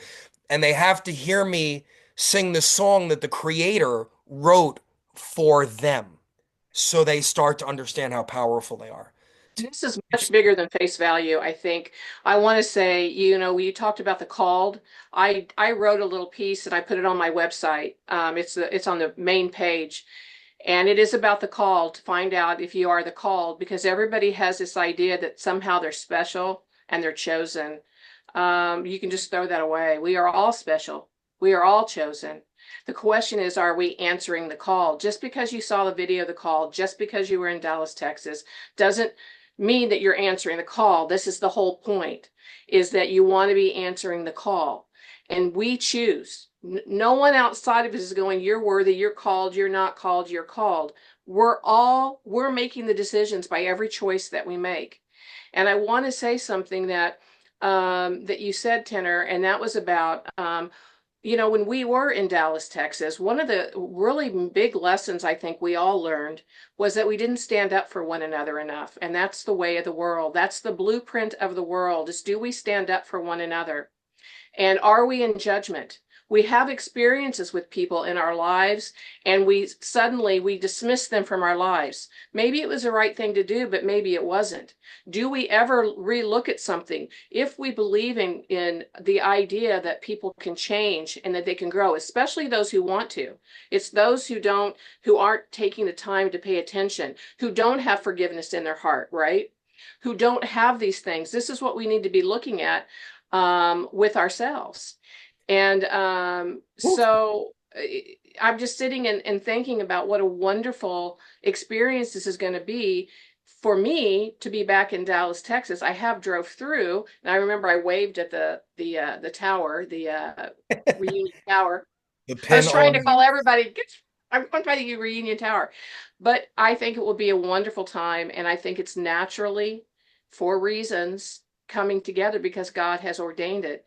And they have to hear me sing the song that the creator wrote for them. So they start to understand how powerful they are. This is much bigger than face value, I think. I want to say, you talked about the called. I wrote a little piece and I put it on my website. It's on the main page, and it is about the call to find out if you are the called, because everybody has this idea that somehow they're special and they're chosen. You can just throw that away. We are all special. We are all chosen. The question is, are we answering the call? Just because you saw the video of the call, just because you were in Dallas, Texas, doesn't mean that you're answering the call. This is the whole point, is that you want to be answering the call. And we choose. No one outside of us is going, you're worthy, you're called, you're not called, you're called. We're making the decisions by every choice that we make. And I want to say something that you said, Tenor, and that was about when we were in Dallas, Texas, one of the really big lessons I think we all learned was that we didn't stand up for one another enough. And that's the way of the world. That's the blueprint of the world, is do we stand up for one another? And are we in judgment? We have experiences with people in our lives, and we dismiss them from our lives. Maybe it was the right thing to do, but maybe it wasn't. Do we ever relook at something? If we believe in the idea that people can change and that they can grow, especially those who want to. It's those who aren't taking the time to pay attention, who don't have forgiveness in their heart, right? Who don't have these things. This is what we need to be looking at with ourselves. And I'm just sitting and thinking about what a wonderful experience this is going to be for me to be back in Dallas, Texas. I have drove through, and I remember I waved at the tower, the reunion tower. The I was pin trying to on. call everybody. I'm by the reunion tower, but I think it will be a wonderful time, and I think it's naturally, for reasons, coming together because God has ordained it.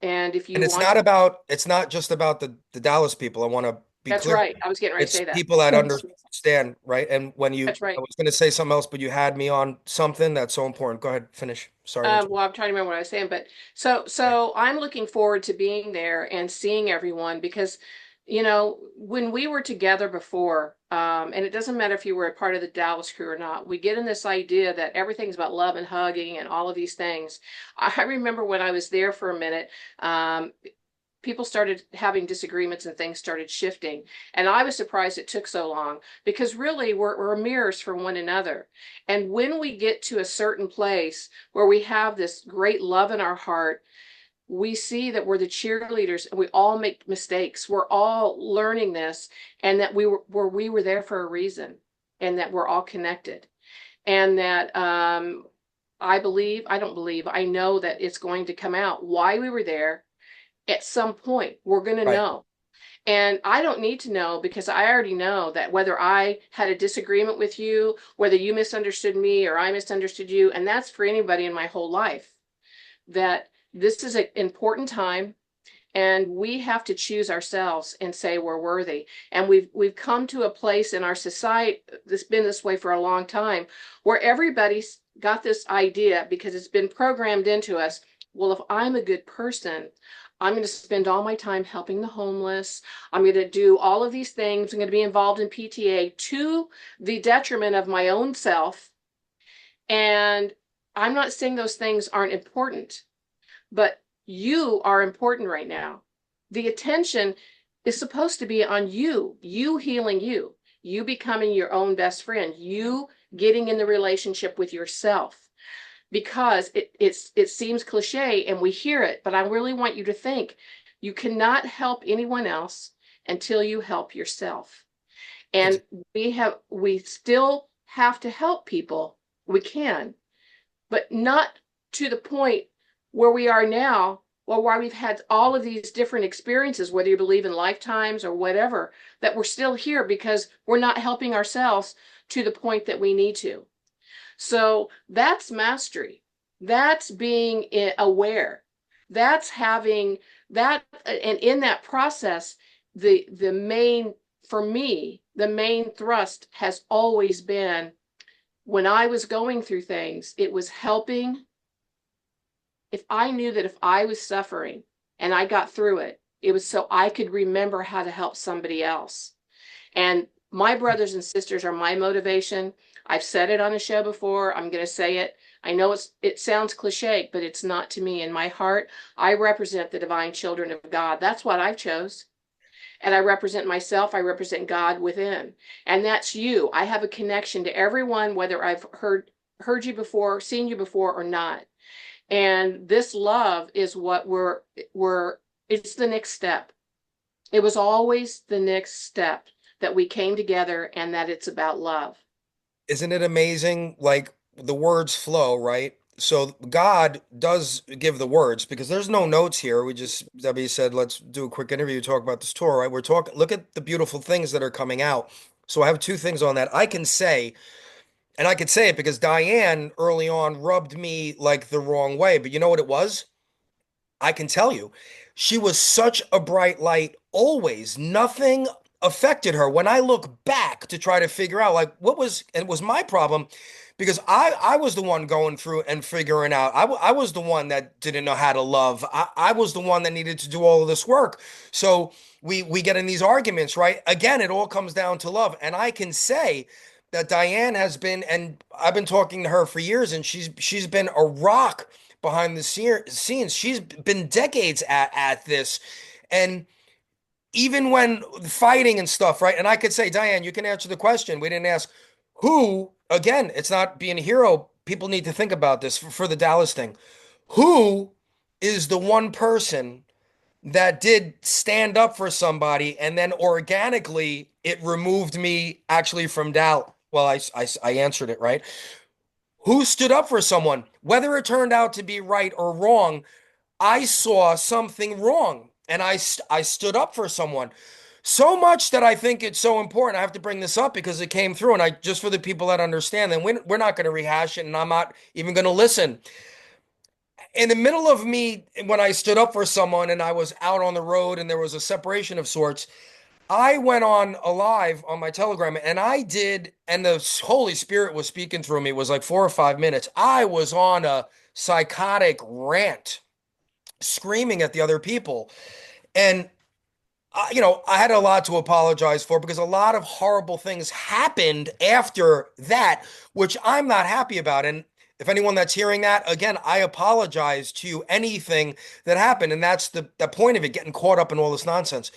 And if And you want to, it's not just about the Dallas people. I want to be that's clear. right. I was getting ready to It's say that. people that understand, right? And That's I right. was going to say something else, but you had me on something that's so important. Go ahead, finish. Sorry to interrupt. Well, I'm trying to remember what I was saying, but Right. so I'm looking forward to being there and seeing everyone because, when we were together before, and it doesn't matter if you were a part of the Dallas crew or not, we get in this idea that everything's about love and hugging and all of these things. I remember when I was there for a minute, people started having disagreements and things started shifting. And I was surprised it took so long because really we're mirrors for one another. And when we get to a certain place where we have this great love in our heart, we see that we're the cheerleaders and we all make mistakes. We're all learning this, and that we were there for a reason, and that we're all connected. And that I don't believe, I know that it's going to come out why we were there. At some point we're going to Right. know, and I don't need to know because I already know that whether I had a disagreement with you, whether you misunderstood me or I misunderstood you, and that's for anybody in my whole life, that this is an important time, and we have to choose ourselves and say we're worthy. And we've come to a place in our society that's been this way for a long time, where everybody's got this idea because it's been programmed into us. Well, if I'm a good person, I'm going to spend all my time helping the homeless. I'm going to do all of these things. I'm going to be involved in PTA to the detriment of my own self. And I'm not saying those things aren't important, but you are important right now. The attention is supposed to be on you healing you becoming your own best friend, you getting in the relationship with yourself. Because it seems cliche and we hear it, but I really want you to think you cannot help anyone else until you help yourself. Ex- And we still have to help people. We can, but not to the point where we are now, or why we've had all of these different experiences, whether you believe in lifetimes or whatever, that we're still here because we're not helping ourselves to the point that we need to. So that's mastery. That's being aware. That's having that, and in that process, the main for me, the main thrust has always been when I was going through things, it was helping. If I knew that if I was suffering and I got through it, it was so I could remember how to help somebody else. And my brothers and sisters are my motivation. I've said it on a show before. I'm going to say it. I know it sounds cliche, but it's not to me. In my heart, I represent the divine children of God. That's what I chose. And I represent myself. I represent God within. And that's you. I have a connection to everyone, whether I've heard you before, seen you before or not. And this love is what we're it's the next step. It was always the next step, that we came together and that it's about love. Isn't it amazing? Like the words flow, right? So God does give the words because there's no notes here. Debbie said, let's do a quick interview, talk about this tour, right? We're talking, look at the beautiful things that are coming out. So I have two things on that. I can say, and I could say it because Diane early on rubbed me like the wrong way, but you know what it was? I can tell you, she was such a bright light always. Nothing affected her. When I look back to try to figure out like what was, and it was my problem because I was the one going through and figuring out. I was the one that didn't know how to love. I was the one that needed to do all of this work. So we get in these arguments, right? Again, it all comes down to love. And I can say that Diane has been, and I've been talking to her for years, and she's been a rock behind the scenes. She's been decades at this. And even when fighting and stuff, right? And I could say, Diane, you can answer the question. We didn't ask who, again, it's not being a hero. People need to think about this for the Dallas thing. Who is the one person that did stand up for somebody and then organically it removed me actually from doubt? Well, I answered it, right? Who stood up for someone? Whether it turned out to be right or wrong, I saw something wrong and I stood up for someone. So much that I think it's so important. I have to bring this up because it came through, and I just for the people that understand, and we're not going to rehash it, and I'm not even going to listen. In the middle of me, when I stood up for someone and I was out on the road and there was a separation of sorts, I went on a live on my Telegram and I did, and the Holy Spirit was speaking through me. It was like 4 or 5 minutes. I was on a psychotic rant, screaming at the other people. And I had a lot to apologize for because a lot of horrible things happened after that, which I'm not happy about. And if anyone that's hearing that, again, I apologize to anything that happened. And that's the point of it, getting caught up in all this nonsense.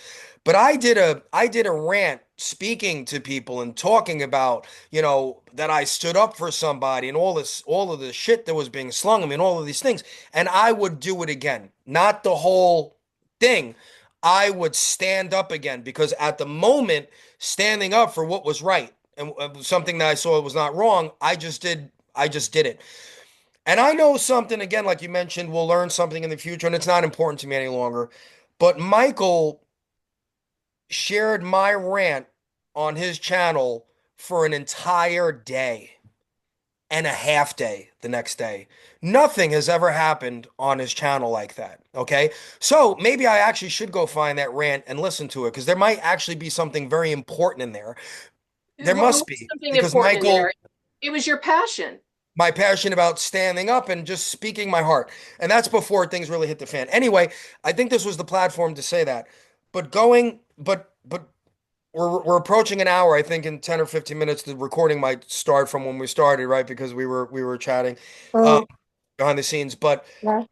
But I did a rant speaking to people and talking about, that I stood up for somebody and all of the shit that was being slung at me and all of these things. And I would do it again. Not the whole thing. I would stand up again because at the moment, standing up for what was right and something that I saw was not wrong, I just did it. And I know something, again, like you mentioned, we'll learn something in the future, and it's not important to me any longer. But Michael shared my rant on his channel for an entire day and a half day the next day. Nothing has ever happened on his channel like that. Okay. So maybe I actually should go find that rant and listen to it because there might actually be something very important in there. There What must was be something because important in there? Michael, It was your passion. my passion about standing up and just speaking my heart. And that's before things really hit the fan. Anyway, I think this was the platform to say that. But we're approaching an hour. I think in 10 or 15 minutes the recording might start from when we started, right? Because we were chatting um, Oh, behind the scenes. But yeah.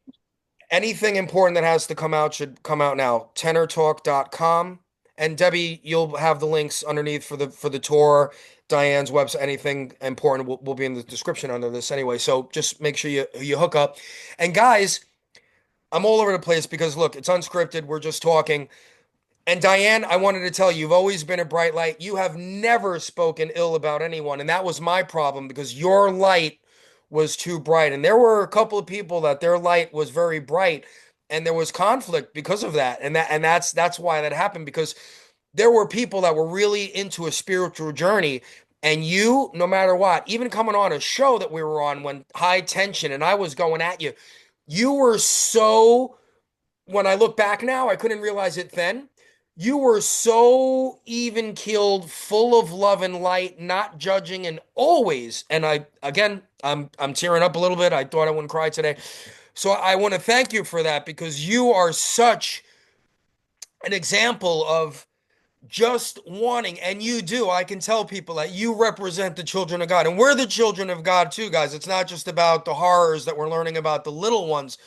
anything important that has to come out should come out now. Tennertalk.com. And Debbie, you'll have the links underneath for the tour, Diane's website, anything important will be in the description under this anyway. So just make sure you hook up. And guys, I'm all over the place because look, it's unscripted. We're just talking. And Diane, I wanted to tell you, you've always been a bright light. You have never spoken ill about anyone. And that was my problem because your light was too bright. And there were a couple of people that their light was very bright and there was conflict because of that. And that's why that happened because there were people that were really into a spiritual journey. And you, no matter what, even coming on a show that we were on when high tension and I was going at you, you were so when I look back now, I couldn't realize it then. You were so even keeled, full of love and light, not judging, and always. And I'm tearing up a little bit. I thought I wouldn't cry today. So I want to thank you for that because you are such an example of just wanting, and you do. I can tell people that you represent the children of God, and we're the children of God too, guys. It's not just about the horrors that we're learning about the little ones.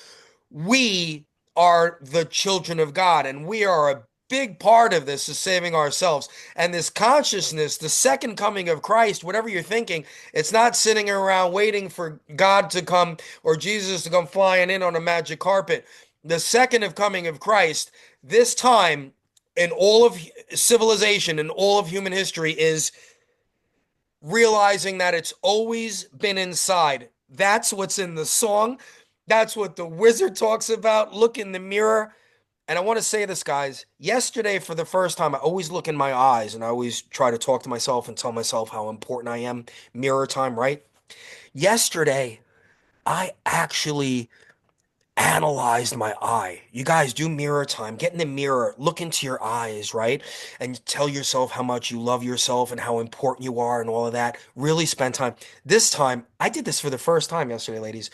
We are the children of God, and we are a big part of this is saving ourselves. And this consciousness, the second coming of Christ, whatever you're thinking, it's not sitting around waiting for God to come or Jesus to come flying in on a magic carpet. The second of coming of Christ, this time in all of civilization, in all of human history, is realizing that it's always been inside. That's what's in the song. That's what the wizard talks about. Look in the mirror. And I want to say this, guys. Yesterday, for the first time, I always look in my eyes and I always try to talk to myself and tell myself how important I am. Mirror time, right? Yesterday, I actually analyzed my eye. You guys do mirror time. Get in the mirror, look into your eyes, right? And tell yourself how much you love yourself and how important you are and all of that. Really spend time. This time, I did this for the first time yesterday, ladies.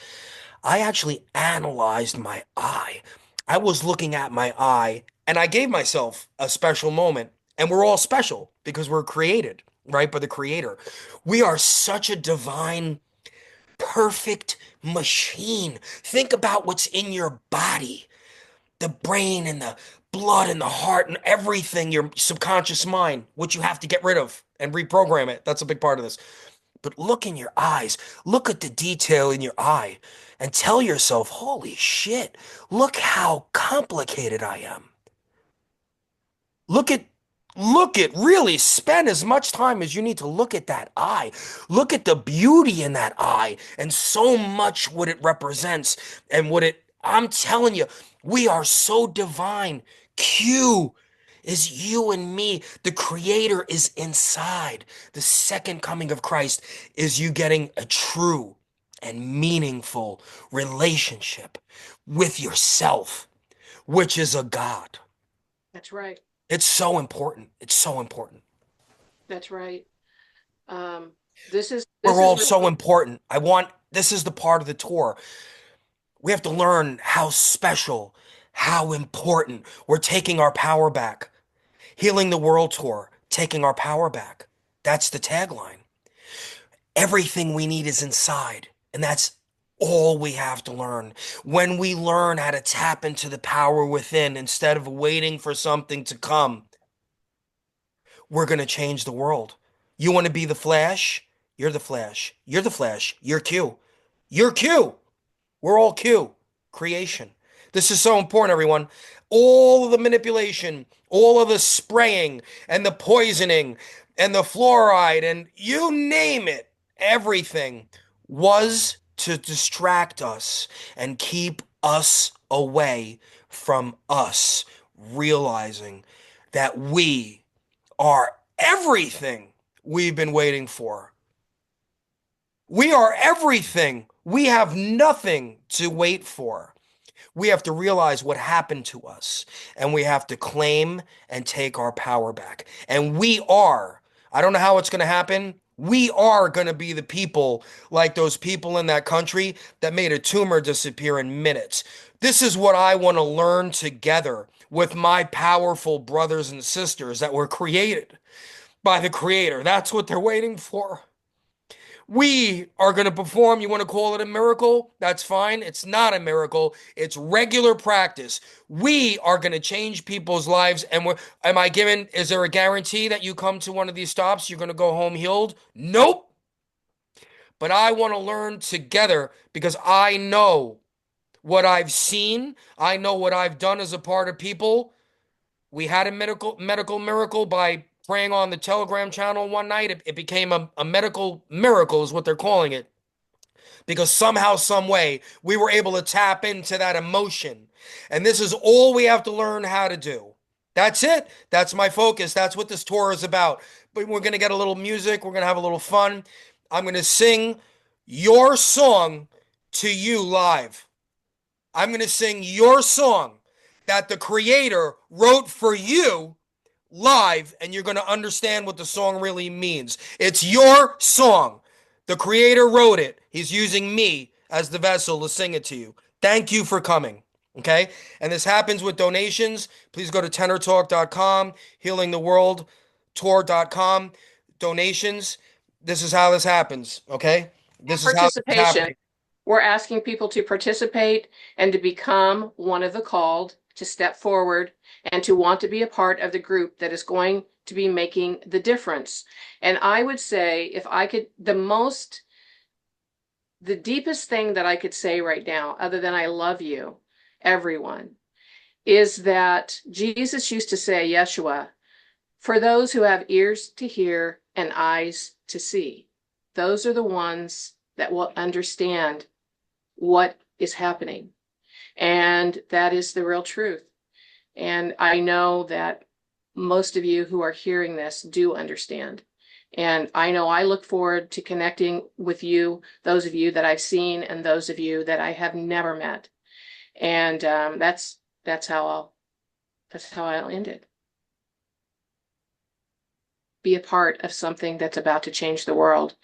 I actually analyzed my eye. I was looking at my eye and I gave myself a special moment. And we're all special because we're created, right? By the Creator. We are such a divine, perfect machine. Think about what's in your body, the brain and the blood and the heart and everything, your subconscious mind, which you have to get rid of and reprogram it. That's a big part of this. But look in your eyes, look at the detail in your eye, and tell yourself, holy shit, look how complicated I am. Look at really spend as much time as you need to look at that eye. Look at the beauty in that eye and so much what it represents and what it I'm telling you, we are so divine. Q is you and me. The creator is inside. The second coming of Christ is you getting a true and meaningful relationship with yourself, which is a God. That's right. It's so important. It's so important. That's right. Um, this is We're this is all really so important. This is the part of the tour. We have to learn how special, how important. We're taking our power back. Healing the World Tour, taking our power back. That's the tagline. Everything we need is inside. And that's all we have to learn. When we learn how to tap into the power within instead of waiting for something to come, we're going to change the world. You want to be the Flash? You're the Flash. You're the Flash. You're Q. You're Q. We're all Q. Creation. This is so important, everyone. All of the manipulation, all of the spraying and the poisoning and the fluoride and you name it, everything was to distract us and keep us away from us realizing that we are everything we've been waiting for. We are everything. We have nothing to wait for. We have to realize what happened to us and we have to claim and take our power back. And I don't know how it's going to happen. We are going to be the people like those people in that country that made a tumor disappear in minutes. This is what I want to learn together with my powerful brothers and sisters that were created by the Creator. That's what they're waiting for. We are going to perform. You want to call it a miracle? That's fine. It's not a miracle. It's regular practice. We are going to change people's lives. And is there a guarantee that you come to one of these stops, you're going to go home healed? Nope. But I want to learn together because I know what I've seen. I know what I've done as a part of people. We had a medical miracle by praying on the Telegram channel one night. It became a medical miracle is what they're calling it. Because somehow, some way, we were able to tap into that emotion. And this is all we have to learn how to do. That's it. That's my focus. That's what this tour is about. But we're going to get a little music. We're going to have a little fun. I'm going to sing your song to you live. I'm going to sing your song that the Creator wrote for you live, and you're going to understand what the song really means. It's your song. The Creator wrote it. He's using me as the vessel to sing it to you. Thank you for coming. Okay? And this happens with donations. Please go to tennertalk.com, healingtheworldtour.com. Donations. This is how this happens. Okay? This is how it's participation. happening. We're asking people to participate and to become one of the called, to step forward and to want to be a part of the group that is going to be making the difference. And I would say, if I could, the deepest thing that I could say right now, other than I love you, everyone, is that Jesus used to say, Yeshua, for those who have ears to hear and eyes to see, those are the ones that will understand what is happening. And that is the real truth. And I know that most of you who are hearing this do understand. And I know I look forward to connecting with you, those of you that I've seen and those of you that I have never met. And that's how I'll end it. Be a part of something that's about to change the world.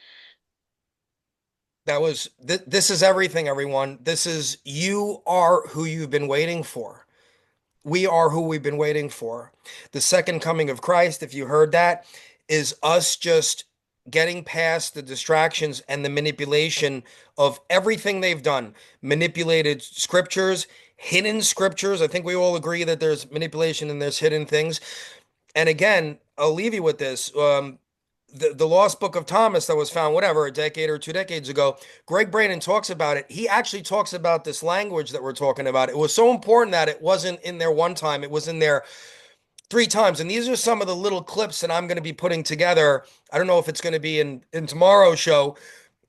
This is everything, everyone. This is you are who you've been waiting for. We are who we've been waiting for. The second coming of Christ, if you heard that, is us just getting past the distractions and the manipulation of everything they've done. Manipulated scriptures, hidden scriptures. I think we all agree that there's manipulation and there's hidden things. And again, I'll leave you with this. The lost book of Thomas that was found, whatever, a decade or 2 decades ago, Greg Braden talks about it. He actually talks about this language that we're talking about. It was so important that it wasn't in there one time, it was in there 3 times. And these are some of the little clips that I'm going to be putting together. I don't know if it's going to be in tomorrow's show,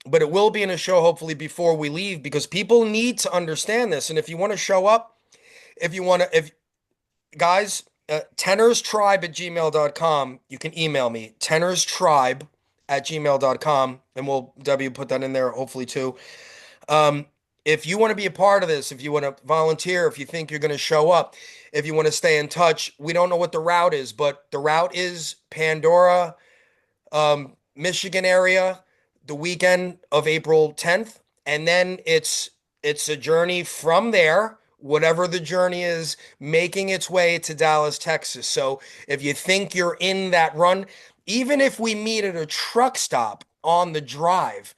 but it will be in a show hopefully before we leave because people need to understand this. And if you want to show up, if guys, tennerstribe@gmail.com. You can email me, tennerstribe@gmail.com, and we'll W put that in there hopefully too. Um, if you want to be a part of this, if you want to volunteer, if you think you're going to show up, if you want to stay in touch, we don't know what the route is, but the route is Pandora, Michigan area, the weekend of April 10th, and then it's a journey from there, whatever the journey is, making its way to Dallas, Texas. So if you think you're in that run, even if we meet at a truck stop on the drive,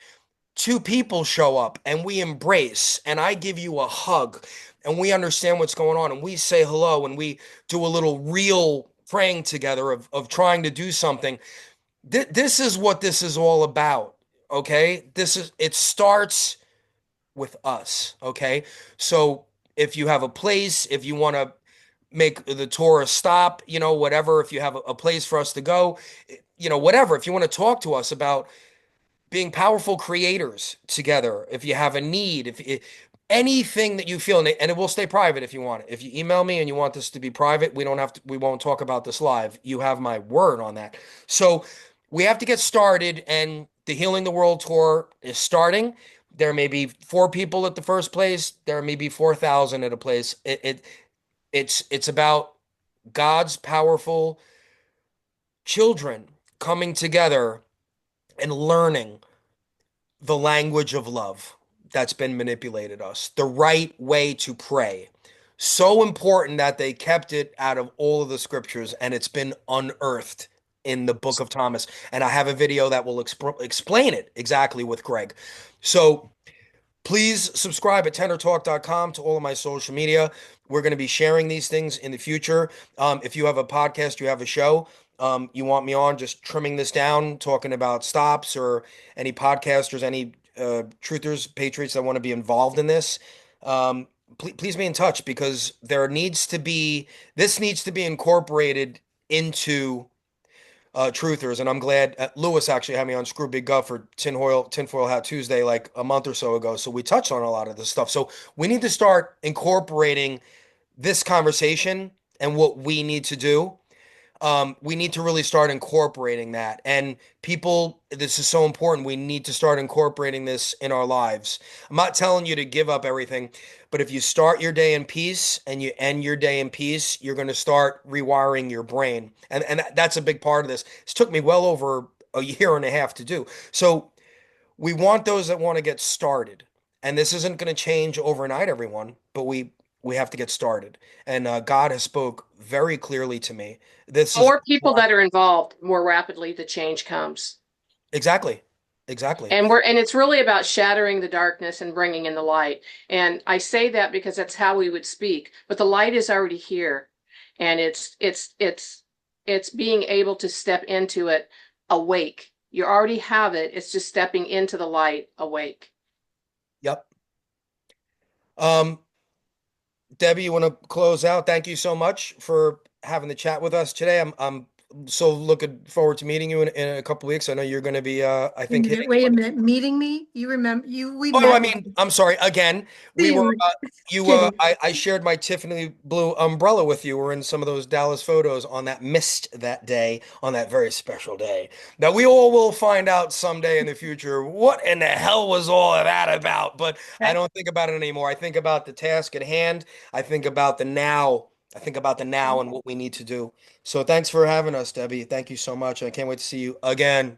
2 people show up and we embrace, and I give you a hug, and we understand what's going on, and we say hello, and we do a little real praying together of trying to do something. This is what this is all about. Okay. It starts with us. Okay. So if you have a place, if you want to make the tour a stop, whatever, if you have a place for us to go, whatever, if you want to talk to us about being powerful creators together, if you have a need, if anything that you feel, and it will stay private if you want it. If you email me and you want this to be private, we won't talk about this live. You have my word on that. So we have to get started, and the Healing the World tour is starting. There may be 4 people at the first place. There may be 4,000 at a place. It's about God's powerful children coming together and learning the language of love that's been manipulated us, the right way to pray. So important that they kept it out of all of the scriptures, and it's been unearthed in the book of Thomas. And I have a video that will explain it exactly with Greg. So please subscribe at tendertalk.com to all of my social media. We're going to be sharing these things in the future. If you have a podcast, you have a show, you want me on, just trimming this down, talking about stops or any podcasters, any truthers, patriots that want to be involved in this, please be in touch because this needs to be incorporated into truthers, and I'm glad Lewis actually had me on Screw Big Guff for Tinfoil Hat Tuesday like a month or so ago. So we touched on a lot of this stuff. So we need to start incorporating this conversation and what we need to do. We need to really start incorporating that. And people, this is so important. We need to start incorporating this in our lives. I'm not telling you to give up everything, but if you start your day in peace and you end your day in peace, you're going to start rewiring your brain. And that's a big part of this. This took me well over a year and a half to do. So we want those that want to get started. And this isn't going to change overnight, everyone, but we have to get started. And God has spoke very clearly to me. This is More people that are involved, more rapidly the change comes. exactly, exactly. And it's really about shattering the darkness and bringing in the light. And I say that because that's how we would speak, but the light is already here. And it's being able to step into it awake. You already have it. It's just stepping into the light awake. Yep. Um, Debbie, you want to close out? Thank you so much for having the chat with us today. I'm So looking forward to meeting you in a couple weeks. I know you're going to be, I think, hitting. Wait a minute, meeting me? You remember you we Oh no, I met mean, I'm sorry. Again, we were before. you Kidding. I shared my Tiffany blue umbrella with you. We're in some of those Dallas photos on that mist that day, on that very special day. That we all will find out someday in the future what in the hell was all of that about. But I don't think about it anymore. I think about the task at hand. I think about the now. I think about the now and what we need to do. So thanks for having us, Debbie. Thank you so much. I can't wait to see you again.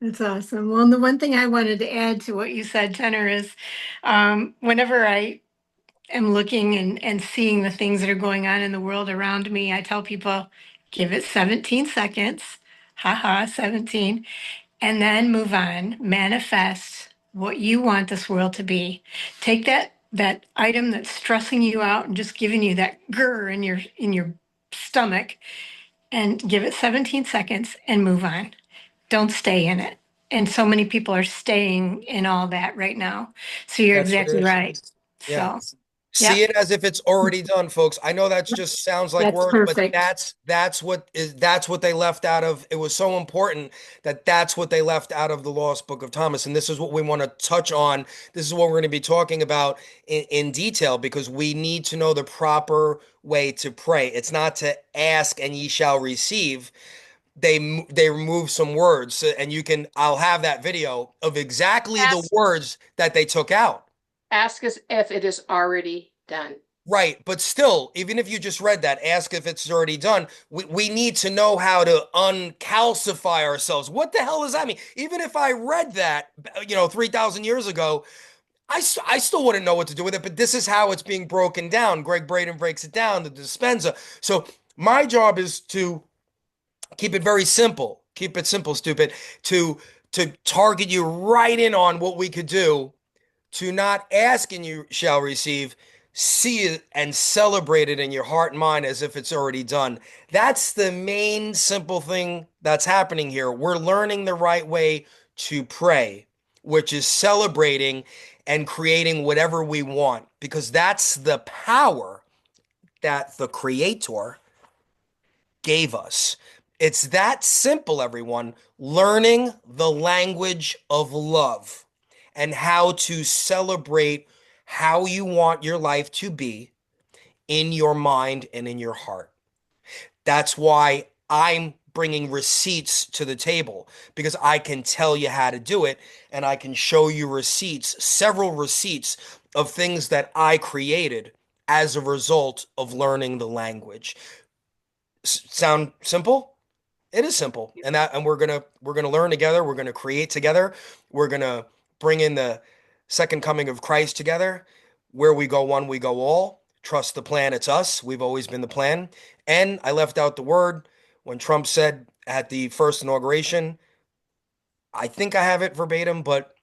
That's awesome. Well, and the one thing I wanted to add to what you said, Tenor, is whenever I am looking and seeing the things that are going on in the world around me, I tell people, give it 17 seconds, haha, 17, and then move on. Manifest what you want this world to be. Take that item that's stressing you out and just giving you that grr in your stomach and give it 17 seconds and move on. Don't stay in it. And so many people are staying in all that right now. So you're That's what it exactly is. right. Yeah. So, See yep, it as if it's already done, folks. I know that's just sounds like that's words, but perfect. that's what they left out of. It was so important that that's what they left out of the Lost Book of Thomas, and this is what we want to touch on. This is what we're going to be talking about in detail because we need to know the proper way to pray. It's not to ask and ye shall receive. They remove some words, and you can. I'll have that video of exactly the Ask, words that they took out. ask us if it is already done. Right, but still, even if you just read that, ask if it's already done. We need to know how to uncalcify ourselves. What the hell does that mean? Even if I read that, 3,000 years ago, I still wouldn't know what to do with it, but this is how it's being broken down. Greg Braden breaks it down, the dispenser. So my job is to keep it very simple. Keep it simple, stupid, to to target you right in on what we could do to not ask and you shall receive, see it and celebrate it in your heart and mind as if it's already done. That's the main simple thing that's happening here. We're learning the right way to pray, which is celebrating and creating whatever we want, because that's the power that the Creator gave us. It's that simple, everyone. Learning the language of love and how to celebrate how you want your life to be in your mind and in your heart. That's why I'm bringing receipts to the table because I can tell you how to do it and I can show you receipts, several receipts of things that I created as a result of learning the language. Sound simple? It is simple. And we're gonna learn together, we're gonna create together, we're gonna bring in the second coming of Christ together. Where we go one, we go all. Trust the plan, it's us. We've always been the plan. And I left out the word when Trump said at the first inauguration, I think I have it verbatim, but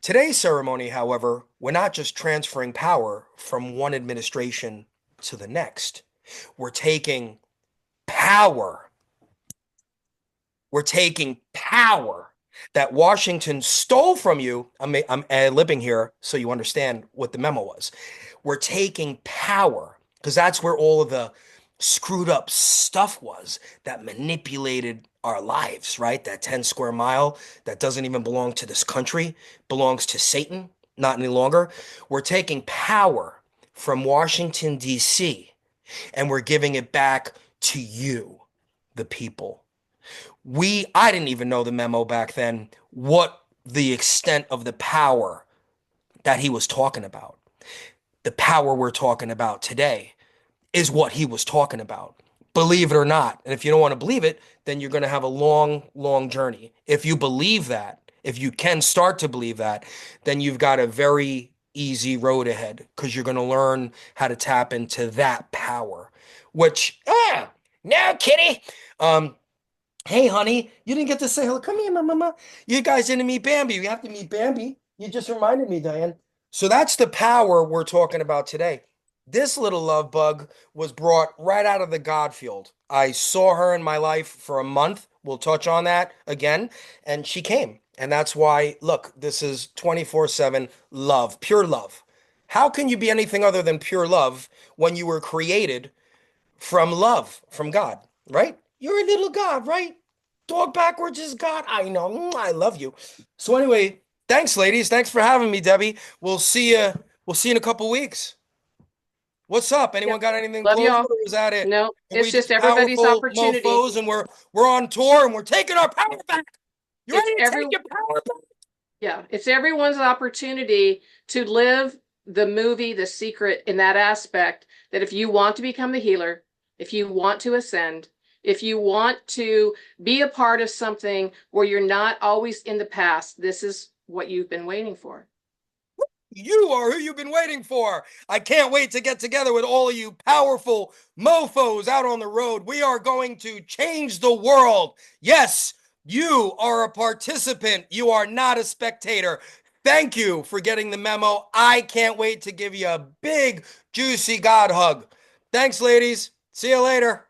today's ceremony, however, we're not just transferring power from one administration to the next. We're taking power We're taking power that Washington stole from you. I'm ad-libbing here so you understand what the memo was. We're taking power because that's where all of the screwed up stuff was that manipulated our lives, right? That 10 square mile that doesn't even belong to this country, belongs to Satan, not any longer. We're taking power from Washington, D.C., and we're giving it back to you, the people. I didn't even know the memo back then, what the extent of the power that he was talking about. The power we're talking about today is what he was talking about. Believe it or not. And if you don't want to believe it, then you're going to have a long, long journey. If you believe that, if you can start to believe that, then you've got a very easy road ahead because you're going to learn how to tap into that power, which, no, kitty. Um, Hey, honey, you didn't get to say hello. Come here, mama. You guys didn't meet Bambi. You have to meet Bambi. You just reminded me, Diane. So that's the power we're talking about today. This little love bug was brought right out of the God field. I saw her in my life for a month. We'll touch on that again. And she came. And that's why, look, this is 24/7 love, pure love. How can you be anything other than pure love when you were created from love, from God, right? You're a little god, right? Dog backwards is God. I know. I love you. So anyway, thanks, ladies. Thanks for having me, Debbie. We'll see you. We'll see you in a couple weeks. What's up? Yep. Anyone got anything Love closing, y'all. or is that it? No, Are it's we just just everybody's powerful opportunity. mofos, and we're on tour and we're taking our power back? You It's ready to every take your power back? Yeah, it's everyone's opportunity to live the movie, The Secret, in that aspect that if you want to become the healer, if you want to ascend, if you want to be a part of something where you're not always in the past, this is what you've been waiting for. You are who you've been waiting for. I can't wait to get together with all of you powerful mofos out on the road. We are going to change the world. Yes, you are a participant. You are not a spectator. Thank you for getting the memo. I can't wait to give you a big, juicy God hug. Thanks, ladies. See you later.